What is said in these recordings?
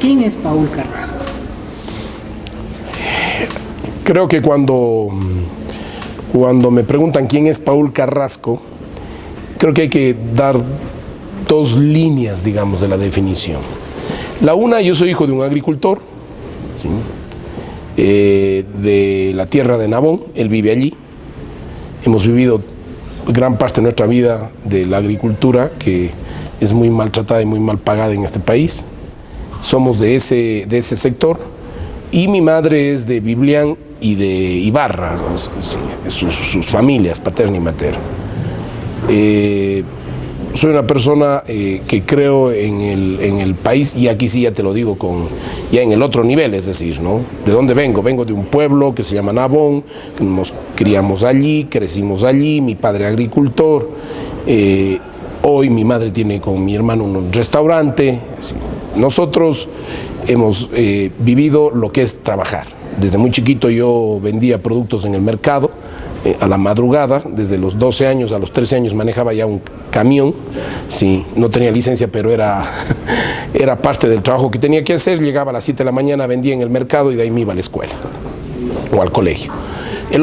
¿Quién es Paul Carrasco? Creo que cuando me preguntan quién es Paul Carrasco, creo que hay que dar dos líneas, digamos, de la definición. La una, yo soy hijo de un agricultor, ¿sí? De la tierra de Nabón, él vive allí. Hemos vivido gran parte de nuestra vida de la agricultura, que es muy maltratada y muy mal pagada en este país. Somos de ese sector. Y mi madre es de Biblián y de Ibarra, sus familias, paterna y materna. Soy una persona que creo en el país, y aquí sí ya te lo digo ya en el otro nivel, es decir, ¿no? ¿De dónde vengo? Vengo de un pueblo que se llama Nabón, nos criamos allí, crecimos allí, mi padre agricultor, hoy mi madre tiene con mi hermano un restaurante. Sí. Nosotros hemos vivido lo que es trabajar. Desde muy chiquito yo vendía productos en el mercado, a la madrugada, desde los 12 años a los 13 años manejaba ya un camión, sí, no tenía licencia, pero era parte del trabajo que tenía que hacer. Llegaba a las 7 de la mañana, vendía en el mercado y de ahí me iba a la escuela o al colegio.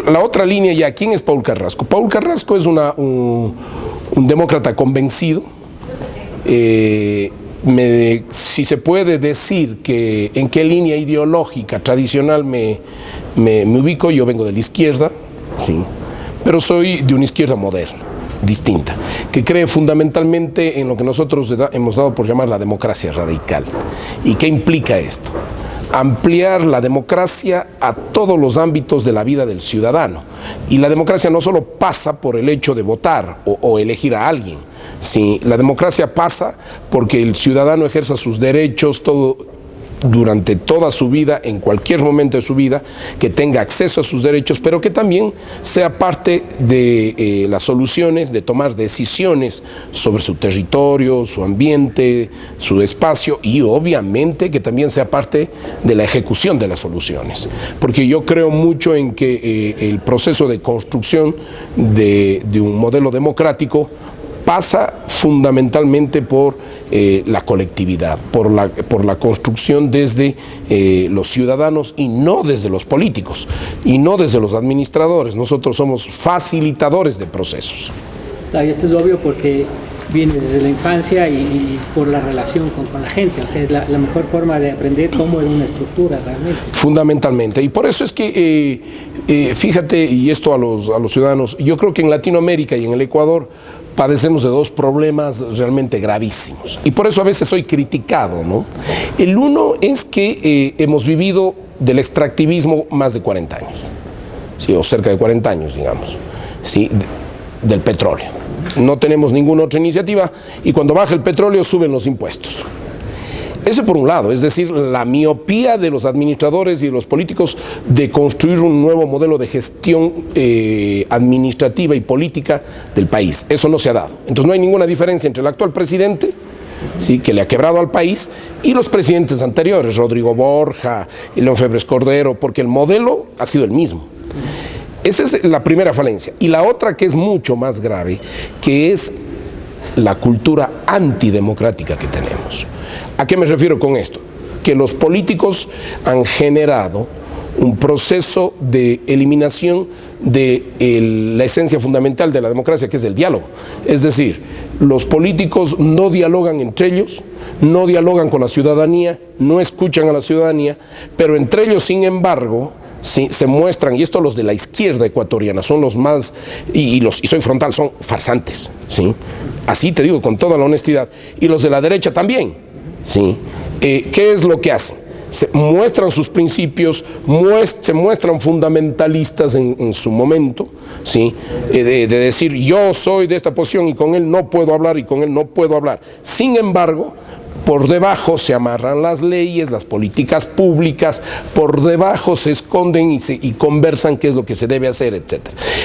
La otra línea ya, ¿quién es Paul Carrasco? Paul Carrasco es un demócrata convencido. Si se puede decir que en qué línea ideológica tradicional me ubico, yo vengo de la izquierda, sí, pero soy de una izquierda moderna, distinta, que cree fundamentalmente en lo que nosotros hemos dado por llamar la democracia radical. ¿Y qué implica esto? Ampliar la democracia a todos los ámbitos de la vida del ciudadano. Y la democracia no solo pasa por el hecho de votar o elegir a alguien, sí, la democracia pasa porque el ciudadano ejerza sus derechos durante toda su vida, en cualquier momento de su vida, que tenga acceso a sus derechos, pero que también sea parte de las soluciones, de tomar decisiones sobre su territorio, su ambiente, su espacio, y obviamente que también sea parte de la ejecución de las soluciones. Porque yo creo mucho en que el proceso de construcción de un modelo democrático pasa fundamentalmente por la colectividad, por la construcción desde los ciudadanos y no desde los políticos, y no desde los administradores. Nosotros somos facilitadores de procesos. Y esto es obvio porque viene desde la infancia y es por la relación con la gente, o sea, es la mejor forma de aprender cómo es una estructura realmente. Fundamentalmente, y por eso es que, fíjate, y esto a los ciudadanos, yo creo que en Latinoamérica y en el Ecuador padecemos de dos problemas realmente gravísimos, y por eso a veces soy criticado, ¿no? El uno es que hemos vivido del extractivismo más de 40 años, ¿sí? O cerca de 40 años, digamos, ¿sí? Del petróleo. No tenemos ninguna otra iniciativa, y cuando baja el petróleo suben los impuestos. Eso por un lado, es decir, la miopía de los administradores y de los políticos de construir un nuevo modelo de gestión administrativa y política del país. Eso no se ha dado. Entonces no hay ninguna diferencia entre el actual presidente, ¿sí?, que le ha quebrado al país, y los presidentes anteriores, Rodrigo Borja y León Febres Cordero, porque el modelo ha sido el mismo. Esa es la primera falencia. Y la otra, que es mucho más grave, que es la cultura antidemocrática que tenemos. ¿A qué me refiero con esto? Que los políticos han generado un proceso de eliminación de la esencia fundamental de la democracia, que es el diálogo. Es decir, los políticos no dialogan entre ellos, no dialogan con la ciudadanía, no escuchan a la ciudadanía, pero entre ellos, sin embargo, sí, se muestran, y esto los de la izquierda ecuatoriana son los más, y soy frontal, son farsantes, ¿sí? Así te digo con toda la honestidad, y los de la derecha también, ¿sí? ¿Qué es lo que hacen? Se muestran sus principios, se muestran fundamentalistas en su momento, ¿sí? De decir, yo soy de esta posición y con él no puedo hablar, y con él no puedo hablar. Sin embargo, por debajo se amarran las leyes, las políticas públicas, por debajo se esconden y conversan qué es lo que se debe hacer, etc.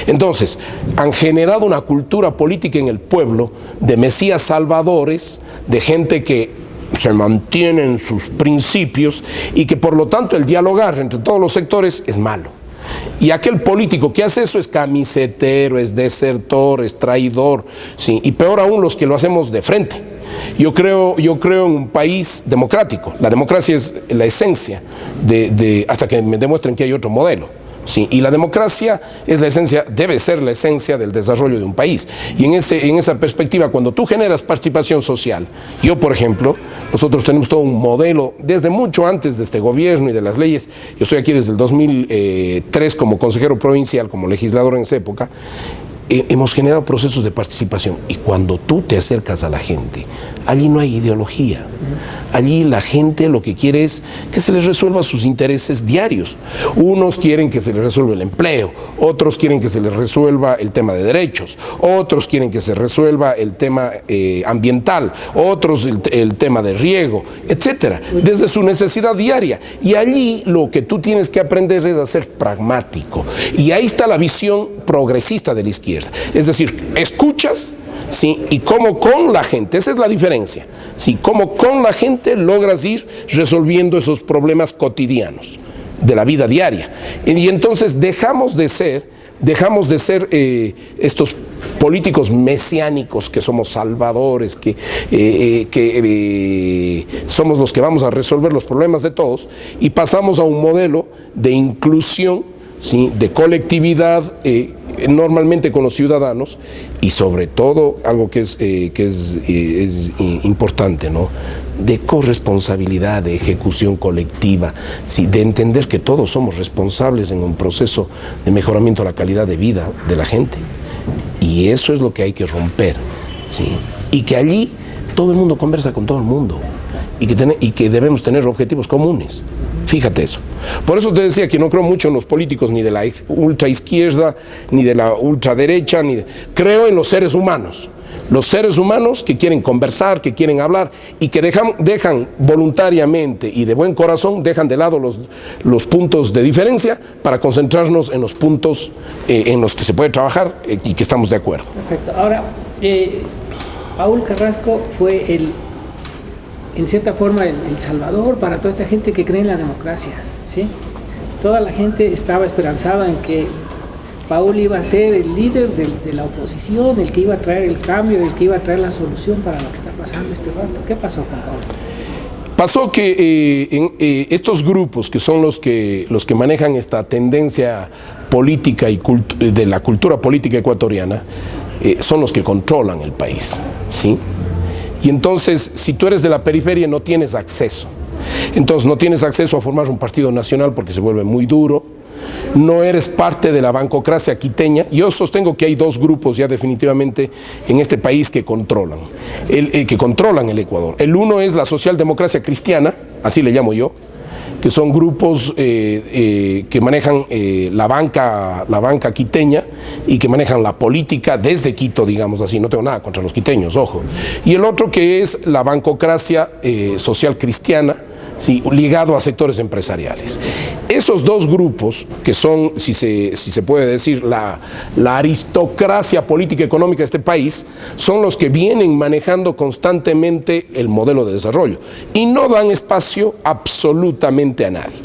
Entonces, han generado una cultura política en el pueblo de mesías salvadores, de gente que se mantiene en sus principios, y que por lo tanto el dialogar entre todos los sectores es malo. Y aquel político que hace eso es camisetero, es desertor, es traidor, ¿sí? Y peor aún los que lo hacemos de frente. Yo creo en un país democrático. La democracia es la esencia hasta que me demuestren que hay otro modelo. Sí, y la democracia es la esencia, debe ser la esencia del desarrollo de un país. Y en esa perspectiva, cuando tú generas participación social, yo por ejemplo, nosotros tenemos todo un modelo desde mucho antes de este gobierno y de las leyes. Yo estoy aquí desde el 2003 como consejero provincial, como legislador en esa época. Hemos generado procesos de participación, y cuando tú te acercas a la gente, allí no hay ideología. Allí la gente lo que quiere es que se les resuelva sus intereses diarios. Unos quieren que se les resuelva el empleo, otros quieren que se les resuelva el tema de derechos, otros quieren que se resuelva el tema ambiental, otros el tema de riego, etcétera, desde su necesidad diaria. Y allí lo que tú tienes que aprender es a ser pragmático. Y ahí está la visión progresista de la izquierda. Es decir, escuchas, ¿sí? Y como con la gente, esa es la diferencia, ¿sí? Como con la gente logras ir resolviendo esos problemas cotidianos de la vida diaria. Y entonces dejamos de ser estos políticos mesiánicos que somos salvadores, que somos los que vamos a resolver los problemas de todos, y pasamos a un modelo de inclusión, ¿sí? De colectividad, normalmente con los ciudadanos, y sobre todo algo que es importante, ¿no? De corresponsabilidad, de ejecución colectiva, ¿sí? De entender que todos somos responsables en un proceso de mejoramiento de la calidad de vida de la gente, y eso es lo que hay que romper, ¿sí? Y que allí todo el mundo conversa con todo el mundo, y que debemos tener objetivos comunes. Fíjate eso. Por eso te decía que no creo mucho en los políticos ni de la ultra izquierda, ni de la ultraderecha, creo en los seres humanos. Los seres humanos que quieren conversar, que quieren hablar, y que dejan voluntariamente y de buen corazón, dejan de lado los puntos de diferencia para concentrarnos en los puntos en los que se puede trabajar y que estamos de acuerdo. Perfecto. Ahora, Paul Carrasco fue en cierta forma el salvador para toda esta gente que cree en la democracia, ¿sí? Toda la gente estaba esperanzada en que Paul iba a ser el líder de la oposición, el que iba a traer el cambio, el que iba a traer la solución para lo que está pasando este rato. ¿Qué pasó con Paul? Pasó que estos grupos, que son los que manejan esta tendencia política y de la cultura política ecuatoriana, son los que controlan el país, ¿sí? Y entonces, si tú eres de la periferia, no tienes acceso. Entonces, no tienes acceso a formar un partido nacional porque se vuelve muy duro. No eres parte de la bancocracia quiteña. Yo sostengo que hay dos grupos ya definitivamente en este país que controlan el Ecuador. El uno es la socialdemocracia cristiana, así le llamo yo, que son grupos que manejan la banca quiteña y que manejan la política desde Quito, digamos así. No tengo nada contra los quiteños, ojo. Y el otro que es la bancocracia social cristiana, sí, ligado a sectores empresariales. Esos dos grupos, que son, si se puede decir, la aristocracia política y económica de este país, son los que vienen manejando constantemente el modelo de desarrollo y no dan espacio absolutamente a nadie.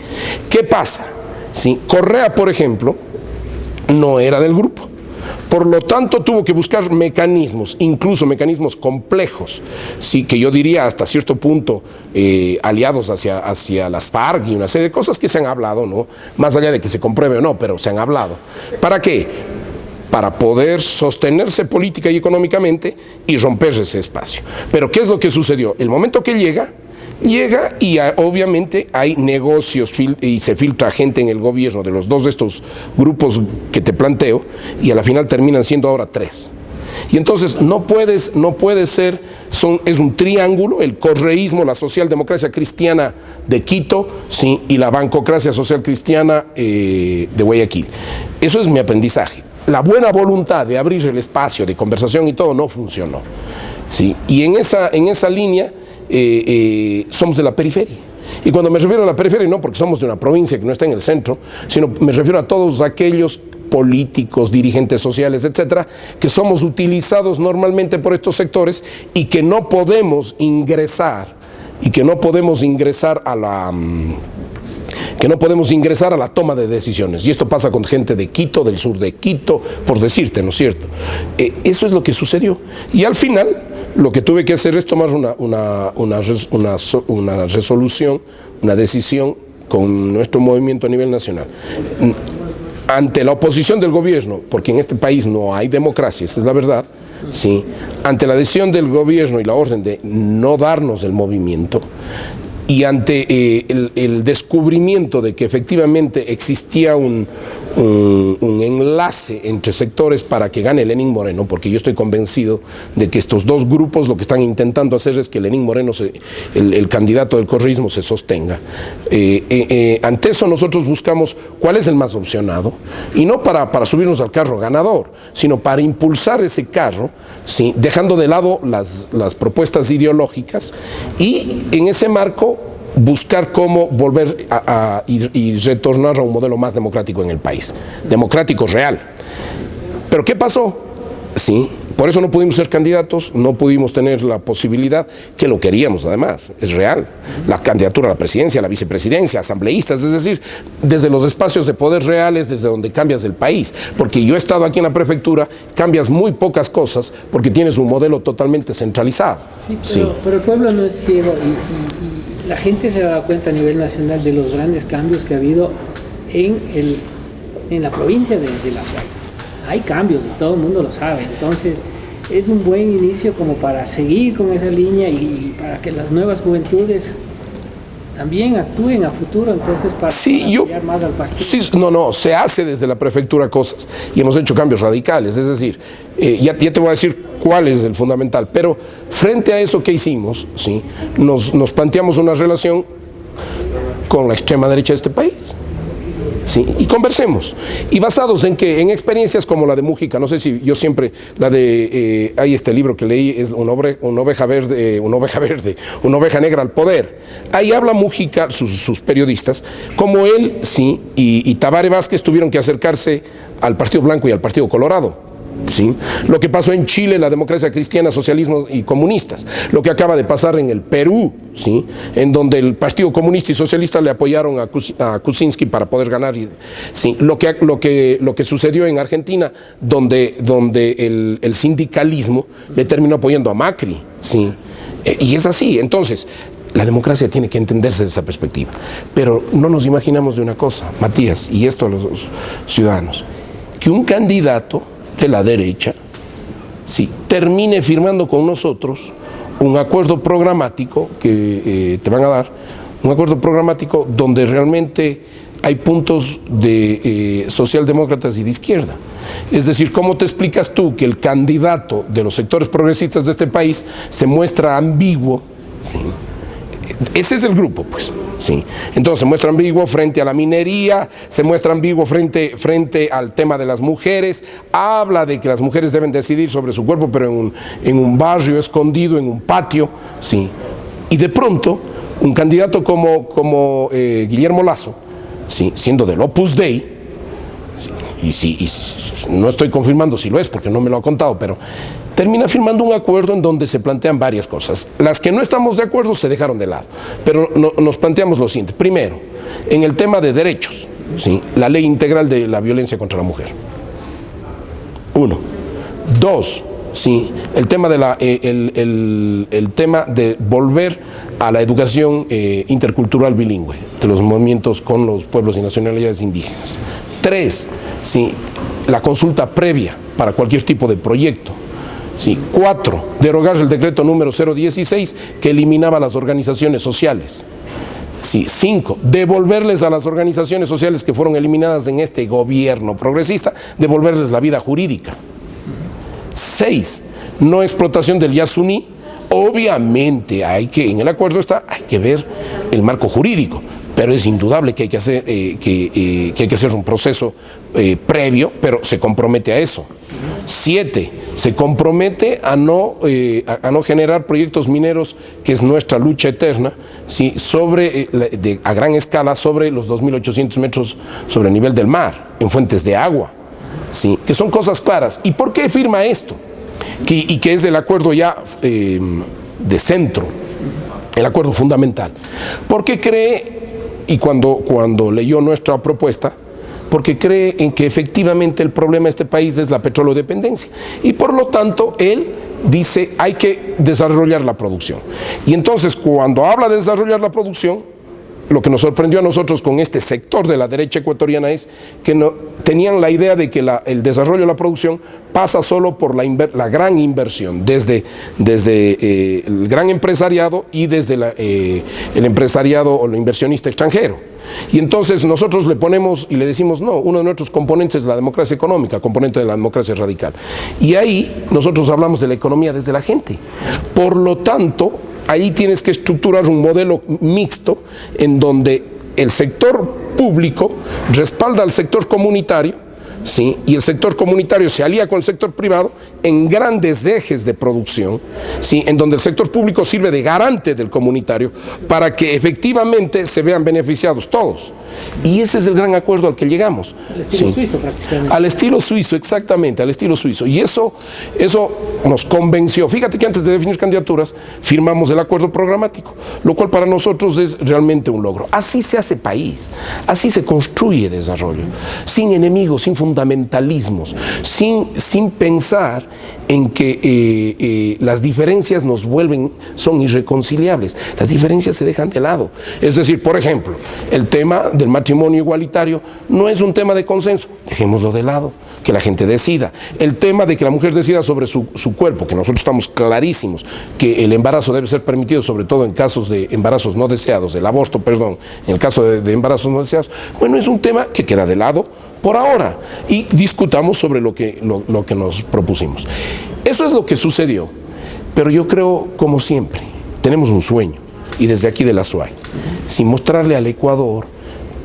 ¿Qué pasa? Sí, Correa, por ejemplo, no era del grupo. Por lo tanto, tuvo que buscar mecanismos, incluso mecanismos complejos, sí, que yo diría hasta cierto punto aliados hacia las FARC y una serie de cosas que se han hablado, ¿no? Más allá de que se compruebe o no, pero se han hablado. ¿Para qué? Para poder sostenerse política y económicamente y romper ese espacio. Pero ¿qué es lo que sucedió? El momento que llega y obviamente hay negocios y se filtra gente en el gobierno de los dos de estos grupos que te planteo, y a la final terminan siendo ahora tres. Y entonces no puede ser, es un triángulo: el correísmo, la socialdemocracia cristiana de Quito, sí, y la bancocracia social cristiana de Guayaquil. Eso es mi aprendizaje. La buena voluntad de abrir el espacio de conversación y todo no funcionó, ¿sí? Y en esa línea somos de la periferia. Y cuando me refiero a la periferia, no porque somos de una provincia que no está en el centro, sino me refiero a todos aquellos políticos, dirigentes sociales, etcétera, que somos utilizados normalmente por estos sectores y que no podemos ingresar a que no podemos ingresar a la toma de decisiones. Y esto pasa con gente de Quito, del sur de Quito, por decirte, ¿no es cierto? Eso es lo que sucedió. Y al final, lo que tuve que hacer es tomar una resolución, una decisión con nuestro movimiento a nivel nacional. Ante la oposición del gobierno, porque en este país no hay democracia, esa es la verdad, ¿sí? Ante la decisión del gobierno y la orden de no darnos el movimiento, y ante el descubrimiento de que efectivamente existía un enlace entre sectores para que gane Lenín Moreno, porque yo estoy convencido de que estos dos grupos lo que están intentando hacer es que Lenín Moreno, el candidato del correísmo, se sostenga. Ante eso nosotros buscamos cuál es el más opcionado, y no para subirnos al carro ganador, sino para impulsar ese carro, ¿sí? Dejando de lado las propuestas ideológicas, y en ese marco buscar cómo volver y retornar a un modelo más democrático en el país, democrático real. ¿Pero qué pasó? Sí, por eso no pudimos ser candidatos, no pudimos tener la posibilidad, que lo queríamos además, es real, la candidatura a la presidencia, a la vicepresidencia, asambleístas, es decir, desde los espacios de poder reales, desde donde cambias el país, porque yo he estado aquí en la prefectura, cambias muy pocas cosas porque tienes un modelo totalmente centralizado. Sí, pero el pueblo no es ciego y la gente se ha dado cuenta a nivel nacional de los grandes cambios que ha habido en la provincia de La Suay. Hay cambios y todo el mundo lo sabe, entonces es un buen inicio como para seguir con esa línea y para que las nuevas juventudes también actúen a futuro, entonces para apoyar más al partido. Sí, se hace desde la prefectura cosas y hemos hecho cambios radicales, es decir, ya te voy a decir cuál es el fundamental, pero frente a eso que hicimos, ¿sí? nos planteamos una relación con la extrema derecha de este país. Sí, y conversemos, y basados en que en experiencias como la de Mújica, no sé si yo siempre, la de, hay este libro que leí, es una oveja negra al poder, ahí habla Mújica, sus periodistas, como él, sí, y Tabaré Vázquez tuvieron que acercarse al Partido Blanco y al Partido Colorado. ¿Sí? Lo que pasó en Chile, la democracia cristiana, socialismo y comunistas, lo que acaba de pasar en el Perú, ¿sí? En donde el Partido Comunista y Socialista le apoyaron a Kuczynski para poder ganar, ¿sí? Lo que sucedió en Argentina, donde el sindicalismo le terminó apoyando a Macri, ¿sí? Y es así. Entonces la democracia tiene que entenderse desde esa perspectiva, pero no nos imaginamos de una cosa, Matías, y esto a los ciudadanos, que un candidato de la derecha, sí, termine firmando con nosotros un acuerdo programático que te van a dar, un acuerdo programático donde realmente hay puntos de socialdemócratas y de izquierda. Es decir, ¿cómo te explicas tú que el candidato de los sectores progresistas de este país se muestra ambiguo? ¿Sí? Ese es el grupo, pues. Sí. Entonces se muestra ambiguo frente a la minería, se muestra ambiguo frente al tema de las mujeres, habla de que las mujeres deben decidir sobre su cuerpo, pero en un barrio escondido, en un patio, sí. Y de pronto, un candidato como Guillermo Lasso, sí, siendo del Opus Dei, y no estoy confirmando si lo es porque no me lo ha contado, pero termina firmando un acuerdo en donde se plantean varias cosas. Las que no estamos de acuerdo se dejaron de lado, pero nos planteamos lo siguiente. Primero, en el tema de derechos, ¿sí? La ley integral de la violencia contra la mujer. 1. 2, ¿sí? El tema el tema de volver a la educación intercultural bilingüe de los movimientos con los pueblos y nacionalidades indígenas. 3, ¿sí? La consulta previa para cualquier tipo de proyecto. Sí. 4, derogar el decreto número 016 que eliminaba las organizaciones sociales. Sí. 5, devolverles a las organizaciones sociales que fueron eliminadas en este gobierno progresista, devolverles la vida jurídica. 6, no explotación del Yasuní. Obviamente en el acuerdo hay que ver el marco jurídico, pero es indudable que hay que hacer, que hay que hacer un proceso previo, pero se compromete a eso. 7, se compromete a no generar proyectos mineros, que es nuestra lucha eterna, ¿sí? A gran escala sobre los 2.800 metros sobre el nivel del mar, en fuentes de agua, ¿sí? Que son cosas claras. ¿Y por qué firma esto? Y que es el acuerdo ya de centro, el acuerdo fundamental. Porque cree y cuando leyó nuestra propuesta, porque cree en que efectivamente el problema de este país es la petrolodependencia. Y por lo tanto, él dice, hay que desarrollar la producción. Y entonces, cuando habla de desarrollar la producción, lo que nos sorprendió a nosotros con este sector de la derecha ecuatoriana es que tenían la idea de que el desarrollo de la producción pasa solo por la gran inversión, desde el gran empresariado y desde el empresariado o el inversionista extranjero. Y entonces nosotros le ponemos y le decimos, no, uno de nuestros componentes es la democracia económica, componente de la democracia radical. Y ahí nosotros hablamos de la economía desde la gente. Por lo tanto, ahí tienes que estructurar un modelo mixto en donde el sector público respalda al sector comunitario, ¿sí? Y el sector comunitario se alía con el sector privado en grandes ejes de producción, ¿sí? En donde el sector público sirve de garante del comunitario para que efectivamente se vean beneficiados todos. Y ese es el gran acuerdo al que llegamos. Al estilo suizo prácticamente. Al estilo suizo, exactamente, al estilo suizo. Y eso nos convenció. Fíjate que antes de definir candidaturas firmamos el acuerdo programático, lo cual para nosotros es realmente un logro. Así se hace país, así se construye desarrollo, sin enemigos, sin fundamentalismos, sin pensar en que las diferencias son irreconciliables. Las diferencias se dejan de lado. Es decir, por ejemplo, el tema del matrimonio igualitario no es un tema de consenso, dejémoslo de lado, que la gente decida. El tema de que la mujer decida sobre su cuerpo, que nosotros estamos clarísimos que el embarazo debe ser permitido, sobre todo en casos de embarazos no deseados, el aborto, perdón, en el caso de embarazos no deseados, bueno, es un tema que queda de lado por ahora y discutamos sobre lo que nos propusimos. Eso es lo que sucedió, pero yo creo, como siempre, tenemos un sueño, y desde aquí de la SUAY, sin mostrarle al Ecuador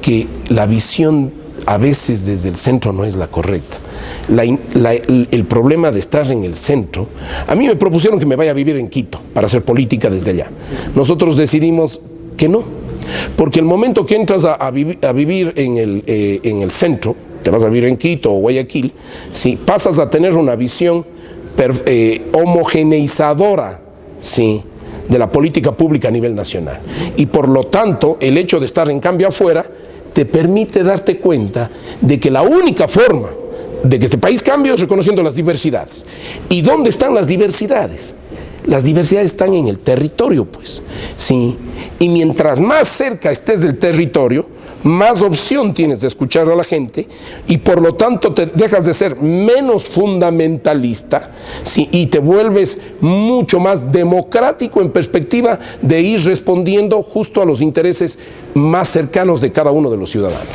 que la visión a veces desde el centro no es la correcta. El problema de estar en el centro, a mí me propusieron que me vaya a vivir en Quito para hacer política desde allá. Nosotros decidimos que no, porque el momento que entras a vivir en el centro, te vas a vivir en Quito o Guayaquil, si pasas a tener una visión homogeneizadora, ¿sí?, de la política pública a nivel nacional. Y por lo tanto, el hecho de estar en cambio afuera te permite darte cuenta de que la única forma de que este país cambie es reconociendo las diversidades. ¿Y dónde están las diversidades? Las diversidades están en el territorio, pues, ¿sí? Y mientras más cerca estés del territorio, más opción tienes de escuchar a la gente y por lo tanto te dejas de ser menos fundamentalista, ¿sí? Y te vuelves mucho más democrático en perspectiva de ir respondiendo justo a los intereses más cercanos de cada uno de los ciudadanos.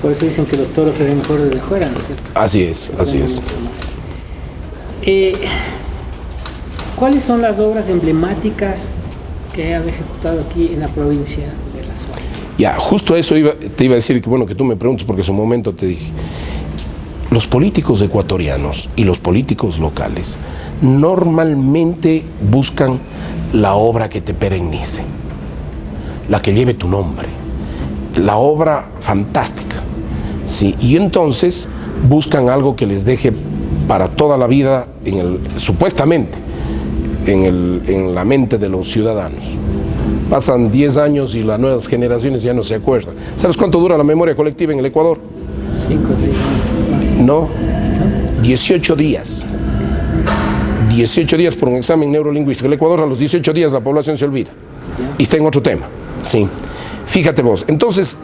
Por eso dicen que los toros se ven mejor desde fuera, ¿no es cierto? Así es, así es. ¿Cuáles son las obras emblemáticas que has ejecutado aquí en la provincia de la SUAY? Ya, justo eso te iba a decir, que bueno que tú me preguntes, porque en su momento te dije. Los políticos ecuatorianos y los políticos locales normalmente buscan la obra que te perennice, la que lleve tu nombre, la obra fantástica, ¿sí? Y entonces buscan algo que les deje para toda la vida, supuestamente, en la mente de los ciudadanos. Pasan 10 años y las nuevas generaciones ya no se acuerdan. ¿Sabes cuánto dura la memoria colectiva en el Ecuador? 5 o 6 años. No, 18 días. 18 días por un examen neurolingüístico. El Ecuador a los 18 días la población se olvida. Y está en otro tema. Sí. Fíjate vos. Entonces,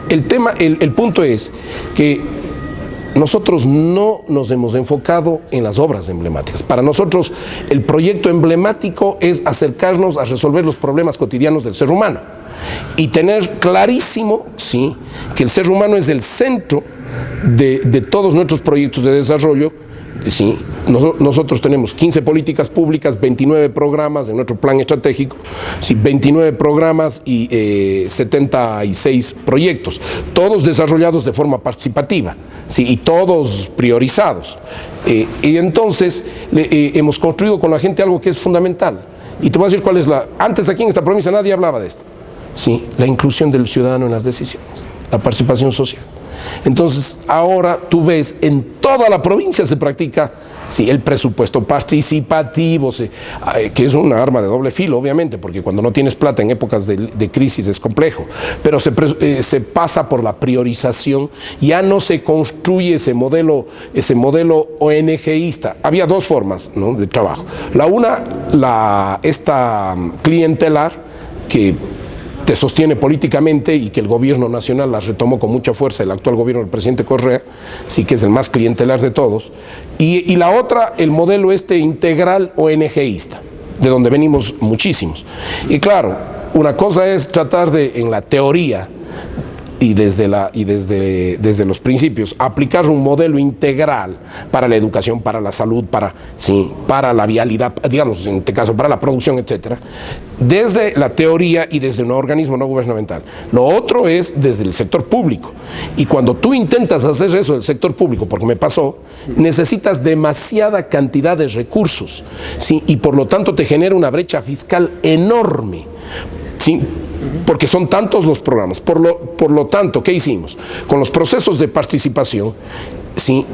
el punto es que nosotros no nos hemos enfocado en las obras emblemáticas. Para nosotros el proyecto emblemático es acercarnos a resolver los problemas cotidianos del ser humano y tener clarísimo, ¿sí?, que el ser humano es el centro de todos nuestros proyectos de desarrollo. Sí, nosotros tenemos 15 políticas públicas, 29 programas en nuestro plan estratégico, sí, 29 programas y 76 proyectos, todos desarrollados de forma participativa, sí, y todos priorizados. Y entonces hemos construido con la gente algo que es fundamental. Y te voy a decir cuál es antes aquí en esta provincia nadie hablaba de esto. Sí, la inclusión del ciudadano en las decisiones, la participación social. Entonces ahora tú ves en toda la provincia se practica, Sí, el presupuesto participativo, que es una arma de doble filo, obviamente, porque cuando no tienes plata en épocas de crisis es complejo, pero se pasa por la priorización, ya no se construye ese modelo ONGista. Había dos formas, ¿no?, de trabajo. La una, esta clientelar, que te sostiene políticamente y que el gobierno nacional la retomó con mucha fuerza, el actual gobierno del presidente Correa, sí que es el más clientelar de todos, y la otra, el modelo integral ONGista, de donde venimos muchísimos. Y claro, una cosa es tratar de, en la teoría, y desde los principios, aplicar un modelo integral para la educación, para la salud, para la vialidad, digamos, en este caso, para la producción, etcétera, desde la teoría y desde un organismo no gubernamental. Lo otro es desde el sector público. Y cuando tú intentas hacer eso del sector público, porque me pasó, necesitas demasiada cantidad de recursos, ¿sí? Y por lo tanto te genera una brecha fiscal enorme, ¿sí? Porque son tantos los programas. Por lo tanto, ¿qué hicimos? Con los procesos de participación, sí,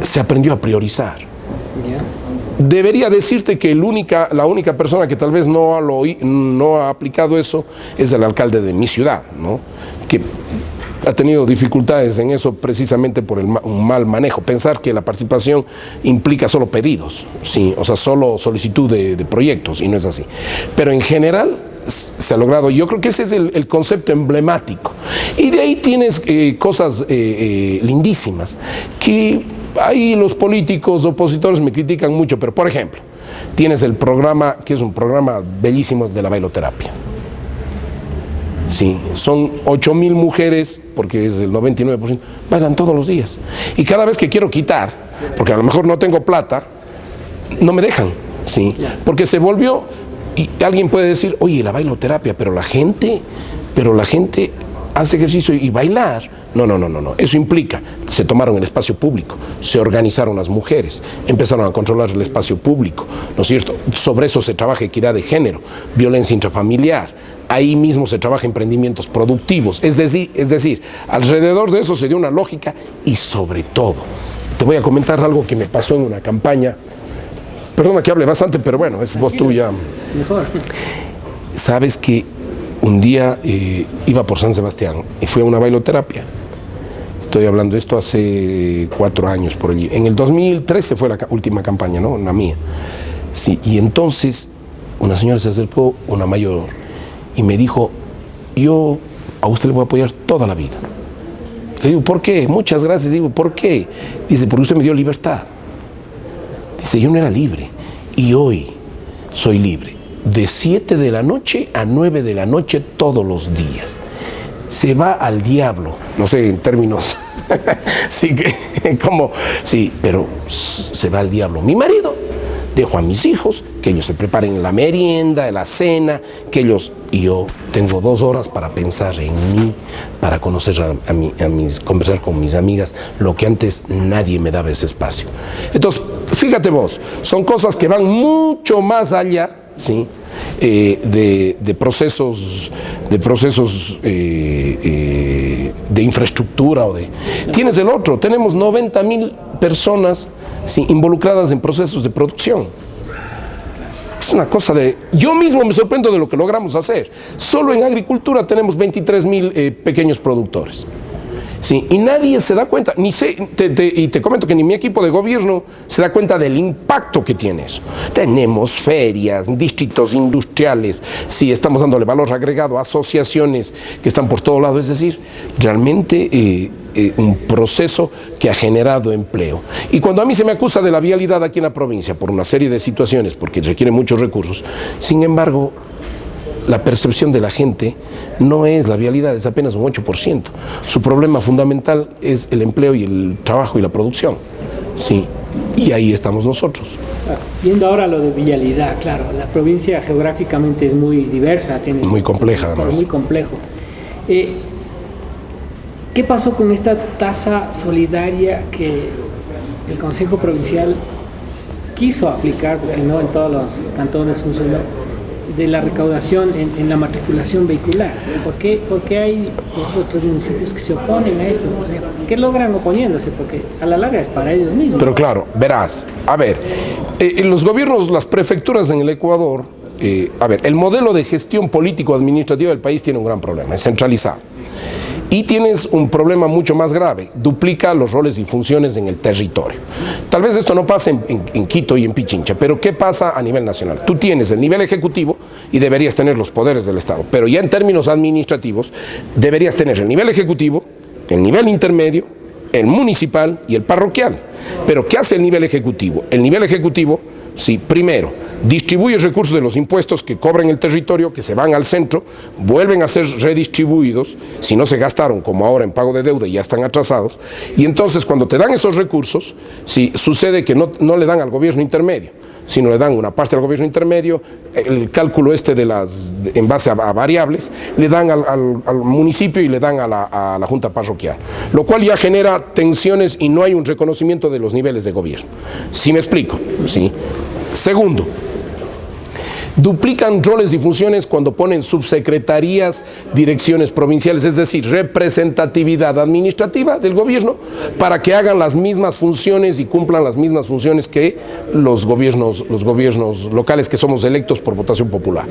se aprendió a priorizar. Debería decirte que la única persona que tal vez no ha aplicado eso es el alcalde de mi ciudad, ¿no?, que ha tenido dificultades en eso precisamente por un mal manejo. Pensar que la participación implica solo pedidos, ¿sí? O sea, solo solicitud de proyectos, y no es así. Pero en general se ha logrado. Yo creo que ese es el concepto emblemático. Y de ahí tienes cosas lindísimas, que ahí los políticos opositores me critican mucho, pero por ejemplo, tienes el programa, que es un programa bellísimo, de la bailoterapia. Sí, son 8,000 mujeres, porque es el 99%, bailan todos los días. Y cada vez que quiero quitar, porque a lo mejor no tengo plata, no me dejan, sí, porque se volvió. Y alguien puede decir, oye, la bailoterapia, pero la gente hace ejercicio y bailar. No. Eso implica, se tomaron el espacio público, se organizaron las mujeres, empezaron a controlar el espacio público, ¿no es cierto? Sobre eso se trabaja equidad de género, violencia intrafamiliar, ahí mismo se trabaja emprendimientos productivos. Es decir, alrededor de eso se dio una lógica, y sobre todo, te voy a comentar algo que me pasó en una campaña. Perdona que hable bastante, pero bueno, es voz tuya. Mejor. Sabes que un día iba por San Sebastián y fui a una bailoterapia. Estoy hablando de esto hace 4 años por allí. En el 2013 fue la última campaña, ¿no?, la mía. Sí, y entonces una señora se acercó, una mayor, y me dijo, yo a usted le voy a apoyar toda la vida. Le digo, ¿por qué? Muchas gracias. Digo, ¿por qué? Dice, porque usted me dio libertad. Dice, yo no era libre, y hoy soy libre, de 7 de la noche a 9 de la noche todos los días. Se va al diablo, no sé, en términos, sí, pero se va al diablo mi marido, dejo a mis hijos, que ellos se preparen la merienda, la cena, y yo tengo 2 horas para pensar en mí, para conocer conversar con mis amigas, lo que antes nadie me daba ese espacio. Entonces, fíjate vos, son cosas que van mucho más allá, ¿sí?, de procesos de infraestructura Tienes el otro, tenemos 90,000 personas, ¿sí?, involucradas en procesos de producción. Es una cosa yo mismo me sorprendo de lo que logramos hacer. Solo en agricultura tenemos 23,000 pequeños productores. Sí, y nadie se da cuenta, y te comento que ni mi equipo de gobierno se da cuenta del impacto que tiene eso. Tenemos ferias, distritos industriales, sí, estamos dándole valor agregado a asociaciones que están por todo lado, es decir, realmente un proceso que ha generado empleo. Y cuando a mí se me acusa de la vialidad aquí en la provincia por una serie de situaciones, porque requiere muchos recursos, sin embargo, la percepción de la gente no es la vialidad, es apenas un 8%. Su problema fundamental es el empleo y el trabajo y la producción. Sí, y ahí estamos nosotros. Viendo ahora lo de vialidad, claro, la provincia geográficamente es muy diversa. Muy compleja, además. Muy complejo. ¿Qué pasó con esta tasa solidaria que el Consejo Provincial quiso aplicar, porque no en todos los cantones funcionó? de la recaudación en la matriculación vehicular. Porque hay otros municipios que se oponen a esto. O sea, ¿qué logran oponiéndose? Porque a la larga es para ellos mismos. Pero claro, verás, a ver, los gobiernos, las prefecturas en el Ecuador, a ver, el modelo de gestión político-administrativa del país tiene un gran problema, es centralizado. Y tienes un problema mucho más grave, duplica los roles y funciones en el territorio. Tal vez esto no pase en Quito y en Pichincha, pero ¿qué pasa a nivel nacional? Tú tienes el nivel ejecutivo y deberías tener los poderes del Estado, pero ya en términos administrativos deberías tener el nivel ejecutivo, el nivel intermedio, el municipal y el parroquial. Pero ¿qué hace el nivel ejecutivo? El nivel ejecutivo, sí, primero, distribuye recursos de los impuestos que cobran el territorio, que se van al centro, vuelven a ser redistribuidos, si no se gastaron, como ahora en pago de deuda y ya están atrasados, y entonces cuando te dan esos recursos, sí, sucede que no le dan al gobierno intermedio, sino le dan una parte al gobierno intermedio, el cálculo en base a variables, le dan al municipio y le dan a la junta parroquial, lo cual ya genera tensiones y no hay un reconocimiento de los niveles de gobierno. ¿Sí me explico? Sí. Segundo, duplican roles y funciones cuando ponen subsecretarías, direcciones provinciales, es decir, representatividad administrativa del gobierno para que hagan las mismas funciones y cumplan las mismas funciones que los gobiernos locales que somos electos por votación popular.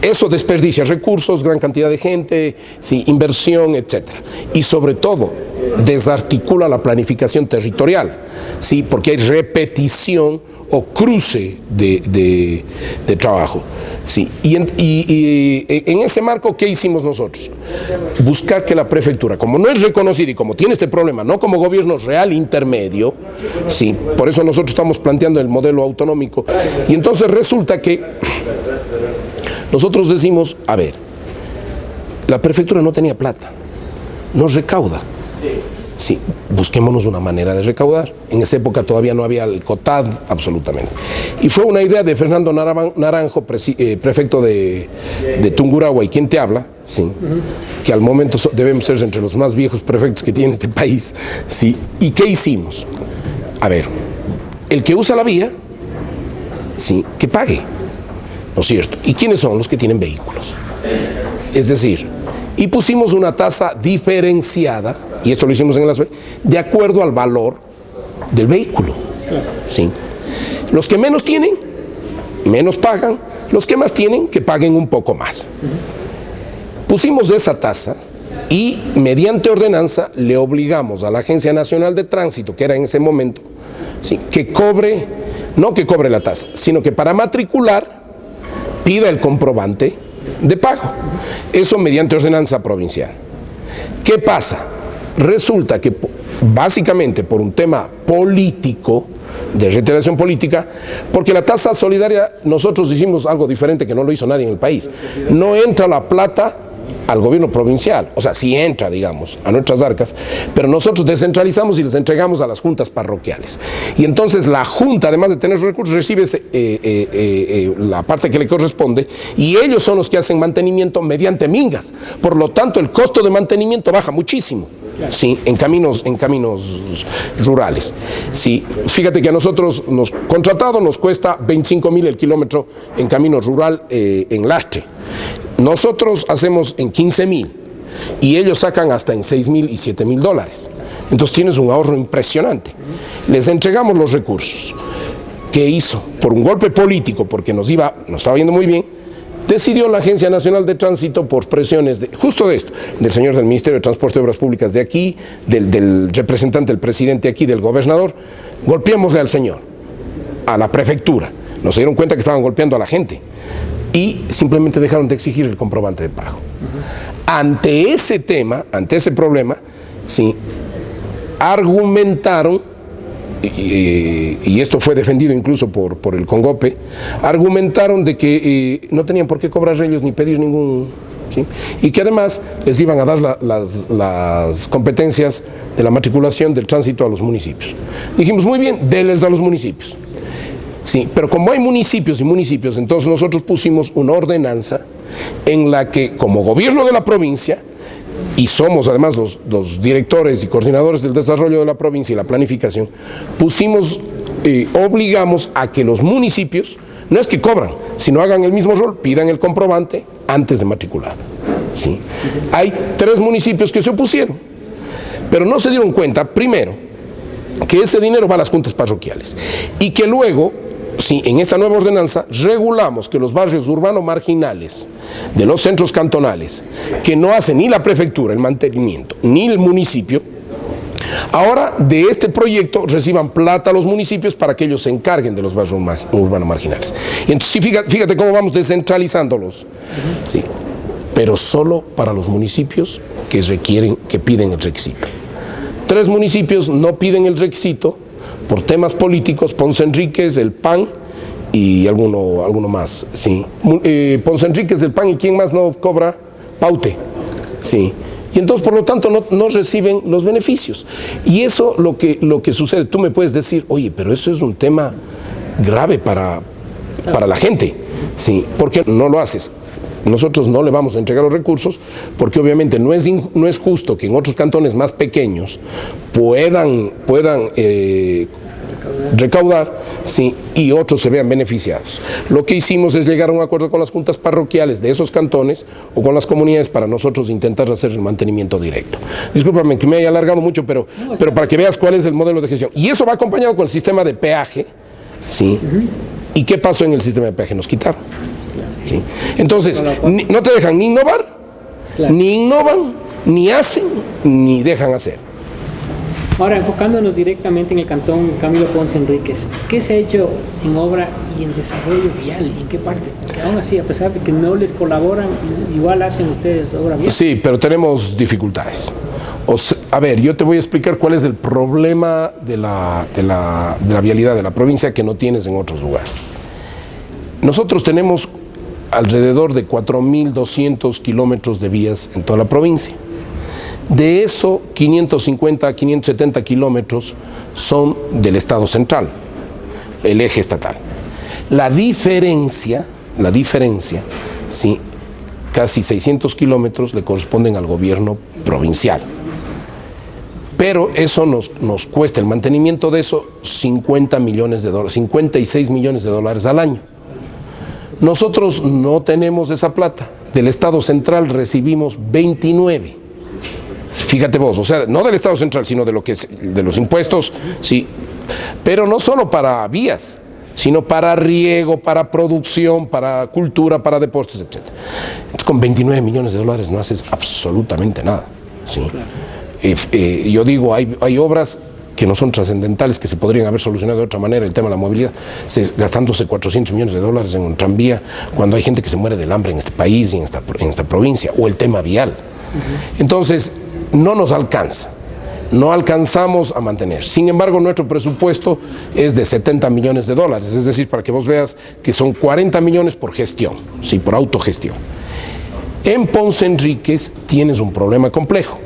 Eso desperdicia recursos, gran cantidad de gente, sí, inversión, etcétera. Y sobre todo, desarticula la planificación territorial, sí, porque hay repetición o cruce de trabajo. Sí. Y en ese marco, ¿qué hicimos nosotros? Buscar que la prefectura, como no es reconocida y como tiene este problema, no como gobierno real intermedio, sí, por eso nosotros estamos planteando el modelo autonómico, y entonces resulta que nosotros decimos, a ver, la prefectura no tenía plata, no recauda. Sí, busquémonos una manera de recaudar. En esa época todavía no había el COTAD, absolutamente. Y fue una idea de Fernando Naranjo, prefecto de Tungurahua, y quien te habla, sí, que al momento debemos ser entre los más viejos prefectos que tiene este país. Sí. ¿Y qué hicimos? A ver, el que usa la vía, sí, que pague, ¿no es cierto? ¿Y quiénes son los que tienen vehículos? Es decir, y pusimos una tasa diferenciada, y esto lo hicimos en la SUE, de acuerdo al valor del vehículo. ¿Sí? Los que menos tienen, menos pagan, los que más tienen, que paguen un poco más. Pusimos esa tasa y mediante ordenanza le obligamos a la Agencia Nacional de Tránsito, que era en ese momento, ¿sí?, que cobre, no que cobre la tasa, sino que para matricular pida el comprobante de pago. Eso mediante ordenanza provincial. ¿Qué pasa? Resulta que básicamente por un tema político, de reiteración política, porque la tasa solidaria nosotros hicimos algo diferente que no lo hizo nadie en el país. No entra la plata al gobierno provincial, o sea, sí entra, digamos, a nuestras arcas, pero nosotros descentralizamos y les entregamos a las juntas parroquiales. Y entonces la junta, además de tener sus recursos, recibe la parte que le corresponde, y ellos son los que hacen mantenimiento mediante mingas. Por lo tanto, el costo de mantenimiento baja muchísimo. Sí, en caminos rurales. Sí, fíjate que a nosotros contratado nos cuesta 25.000 el kilómetro en camino rural en lastre. Nosotros hacemos en 15.000 y ellos sacan hasta en 6.000 y 7.000 dólares. Entonces tienes un ahorro impresionante. Les entregamos los recursos. ¿Qué hizo? Por un golpe político, porque nos estaba yendo muy bien, decidió la Agencia Nacional de Tránsito, por presiones justo de esto, del señor del Ministerio de Transporte y Obras Públicas de aquí, del representante del presidente aquí, del gobernador, golpeémosle al señor, a la prefectura. Nos dieron cuenta que estaban golpeando a la gente y simplemente dejaron de exigir el comprobante de pago. Ante ese tema, ante ese problema, sí, argumentaron, y esto fue defendido incluso por el CONGOPE, argumentaron de que no tenían por qué cobrar ellos ni pedir ningún, ¿sí?, y que además les iban a dar las competencias de la matriculación del tránsito a los municipios. Dijimos, muy bien, denles a los municipios. Sí, pero como hay municipios y municipios, entonces nosotros pusimos una ordenanza en la que, como gobierno de la provincia, y somos además los directores y coordinadores del desarrollo de la provincia y la planificación, obligamos a que los municipios No es que cobran, sino hagan el mismo rol, pidan el comprobante antes de matricular. ¿Sí? Hay 3 municipios que se opusieron, pero no se dieron cuenta, primero, que ese dinero va a las juntas parroquiales y que luego, sí, en esta nueva ordenanza regulamos que los barrios urbanos marginales de los centros cantonales, que no hace ni la prefectura el mantenimiento, ni el municipio, ahora de este proyecto reciban plata a los municipios para que ellos se encarguen de los barrios urbanos marginales. Y entonces fíjate cómo vamos descentralizándolos. Sí, pero solo para los municipios que requieren, que piden el requisito. 3 municipios no piden el requisito por temas políticos: Ponce Enríquez, el PAN y alguno más. Sí. Ponce Enríquez, el PAN, y ¿quién más no cobra? Paute. Sí. Y entonces, por lo tanto, no reciben los beneficios. Y eso lo que sucede. Tú me puedes decir, oye, pero eso es un tema grave para la gente. Sí. ¿Por qué no lo haces? Nosotros no le vamos a entregar los recursos porque obviamente no es justo que en otros cantones más pequeños puedan recaudar, sí, y otros se vean beneficiados. Lo que hicimos es llegar a un acuerdo con las juntas parroquiales de esos cantones o con las comunidades para nosotros intentar hacer el mantenimiento directo. Discúlpame que me haya alargado mucho, pero para que veas cuál es el modelo de gestión. Y eso va acompañado con el sistema de peaje, ¿sí? ¿Y qué pasó en el sistema de peaje? Nos quitaron. ¿Sí? Entonces, no te dejan ni innovar, ni innovan, ni hacen, ni dejan hacer. Ahora, enfocándonos directamente en el cantón Camilo Ponce Enríquez, ¿qué se ha hecho en obra y en desarrollo vial? ¿Y en qué parte? Porque aún así, a pesar de que no les colaboran, igual hacen ustedes obra vial. Sí, pero tenemos dificultades. A ver, yo te voy a explicar cuál es el problema de la vialidad de la provincia que no tienes en otros lugares. Nosotros tenemos alrededor de 4.200 kilómetros de vías en toda la provincia. De eso, 550 a 570 kilómetros son del Estado central, el eje estatal. La diferencia, sí, casi 600 kilómetros le corresponden al gobierno provincial. Pero eso nos cuesta, el mantenimiento de eso, 50 millones de dólares, 56 millones de dólares al año. Nosotros no tenemos esa plata. Del Estado central recibimos 29. Fíjate vos, o sea, no del Estado central, sino de los impuestos, sí. Pero no solo para vías, sino para riego, para producción, para cultura, para deportes, etc. Entonces, con 29 millones de dólares no haces absolutamente nada, ¿sí? Yo digo, hay obras que no son trascendentales, que se podrían haber solucionado de otra manera, el tema de la movilidad, gastándose 400 millones de dólares en un tranvía, cuando hay gente que se muere del hambre en este país y en esta provincia, o el tema vial. Entonces, no nos alcanza, no alcanzamos a mantener. Sin embargo, nuestro presupuesto es de 70 millones de dólares, es decir, para que vos veas que son 40 millones por gestión, sí, por autogestión. En Ponce Enríquez tienes un problema complejo.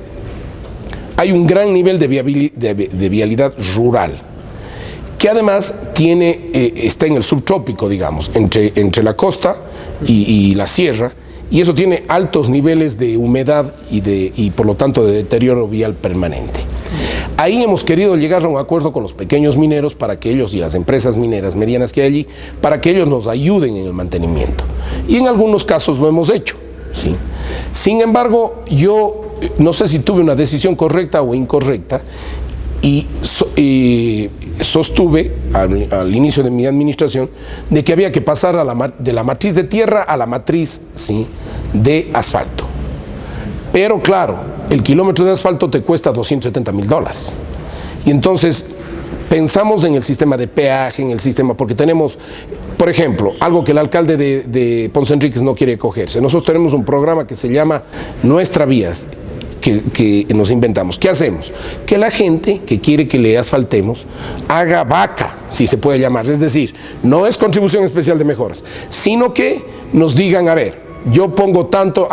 Hay un gran nivel de vialidad rural, que además está en el subtrópico, digamos, entre la costa y la sierra, y eso tiene altos niveles de humedad y por lo tanto de deterioro vial permanente. Ahí hemos querido llegar a un acuerdo con los pequeños mineros para que ellos y las empresas mineras medianas que hay allí, para que ellos nos ayuden en el mantenimiento. Y en algunos casos lo hemos hecho, ¿sí? Sin embargo, yo no sé si tuve una decisión correcta o incorrecta y sostuve al inicio de mi administración de que había que pasar de la matriz de tierra a la matriz, ¿sí?, de asfalto. Pero claro, el kilómetro de asfalto te cuesta $270,000. Y entonces pensamos en el sistema de peaje, en el sistema, porque tenemos, por ejemplo, algo que el alcalde de Ponce Enríquez no quiere cogerse. Nosotros tenemos un programa que se llama Nuestra Vías, que nos inventamos. ¿Qué hacemos? Que la gente que quiere que le asfaltemos haga vaca, si se puede llamar. Es decir, no es contribución especial de mejoras, sino que nos digan, a ver, yo pongo tanto,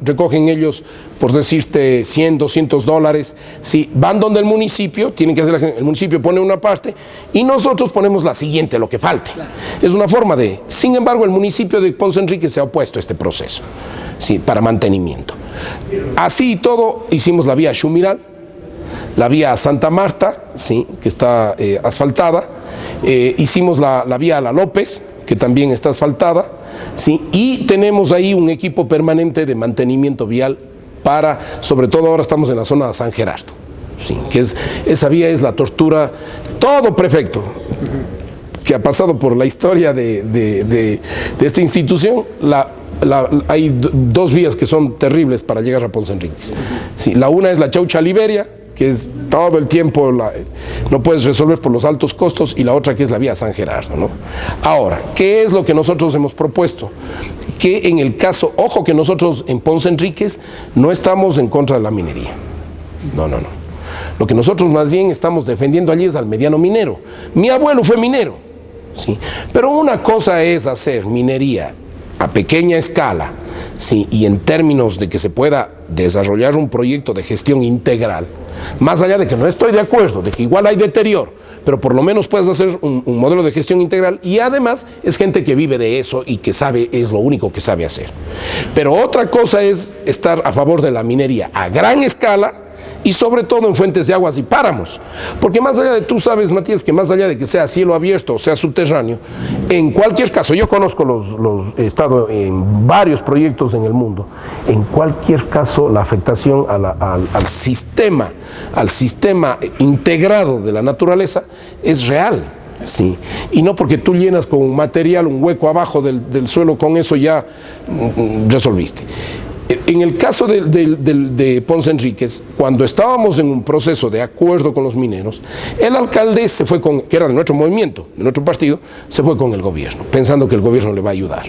recogen ellos, por decirte, $100, $200. Si van donde el municipio, tienen que hacer el municipio pone una parte y nosotros ponemos la siguiente, lo que falte. Claro. Es una forma de... Sin embargo, el municipio de Ponce Enríquez se ha opuesto a este proceso, sí, para mantenimiento. Así y todo, hicimos la vía Xumiral, la vía Santa Marta, sí, que está asfaltada, hicimos la vía La López, que también está asfaltada, ¿sí? Y tenemos ahí un equipo permanente de mantenimiento vial sobre todo ahora estamos en la zona de San Gerardo, ¿sí? Que esa vía es la tortura, todo prefecto que ha pasado por la historia de esta institución, hay dos vías que son terribles para llegar a Ponce Enríquez. Sí, la una es la Chaucha Liberia, que es todo el tiempo no puedes resolver por los altos costos, y la otra que es la vía San Gerardo, ¿no? Ahora, ¿qué es lo que nosotros hemos propuesto? Que en el caso, ojo que nosotros en Ponce Enríquez no estamos en contra de la minería, no. Lo que nosotros más bien estamos defendiendo allí es al mediano minero. Mi abuelo fue minero, ¿sí? Pero una cosa es hacer minería a pequeña escala, sí, y en términos de que se pueda desarrollar un proyecto de gestión integral, más allá de que no estoy de acuerdo, de que igual hay deterioro, pero por lo menos puedes hacer un modelo de gestión integral, y además es gente que vive de eso y que sabe, es lo único que sabe hacer. Pero otra cosa es estar a favor de la minería a gran escala, y sobre todo en fuentes de aguas y páramos, porque más allá de, tú sabes, Matías, que más allá de que sea cielo abierto o sea subterráneo, en cualquier caso, yo conozco he estado en varios proyectos en el mundo, en cualquier caso la afectación al sistema integrado de la naturaleza es real. Sí, y no porque tú llenas con un material un hueco abajo del suelo, con eso ya resolviste. En el caso de Ponce Enríquez, cuando estábamos en un proceso de acuerdo con los mineros, el alcalde que era de nuestro movimiento, de nuestro partido, se fue con el gobierno, pensando que el gobierno le va a ayudar.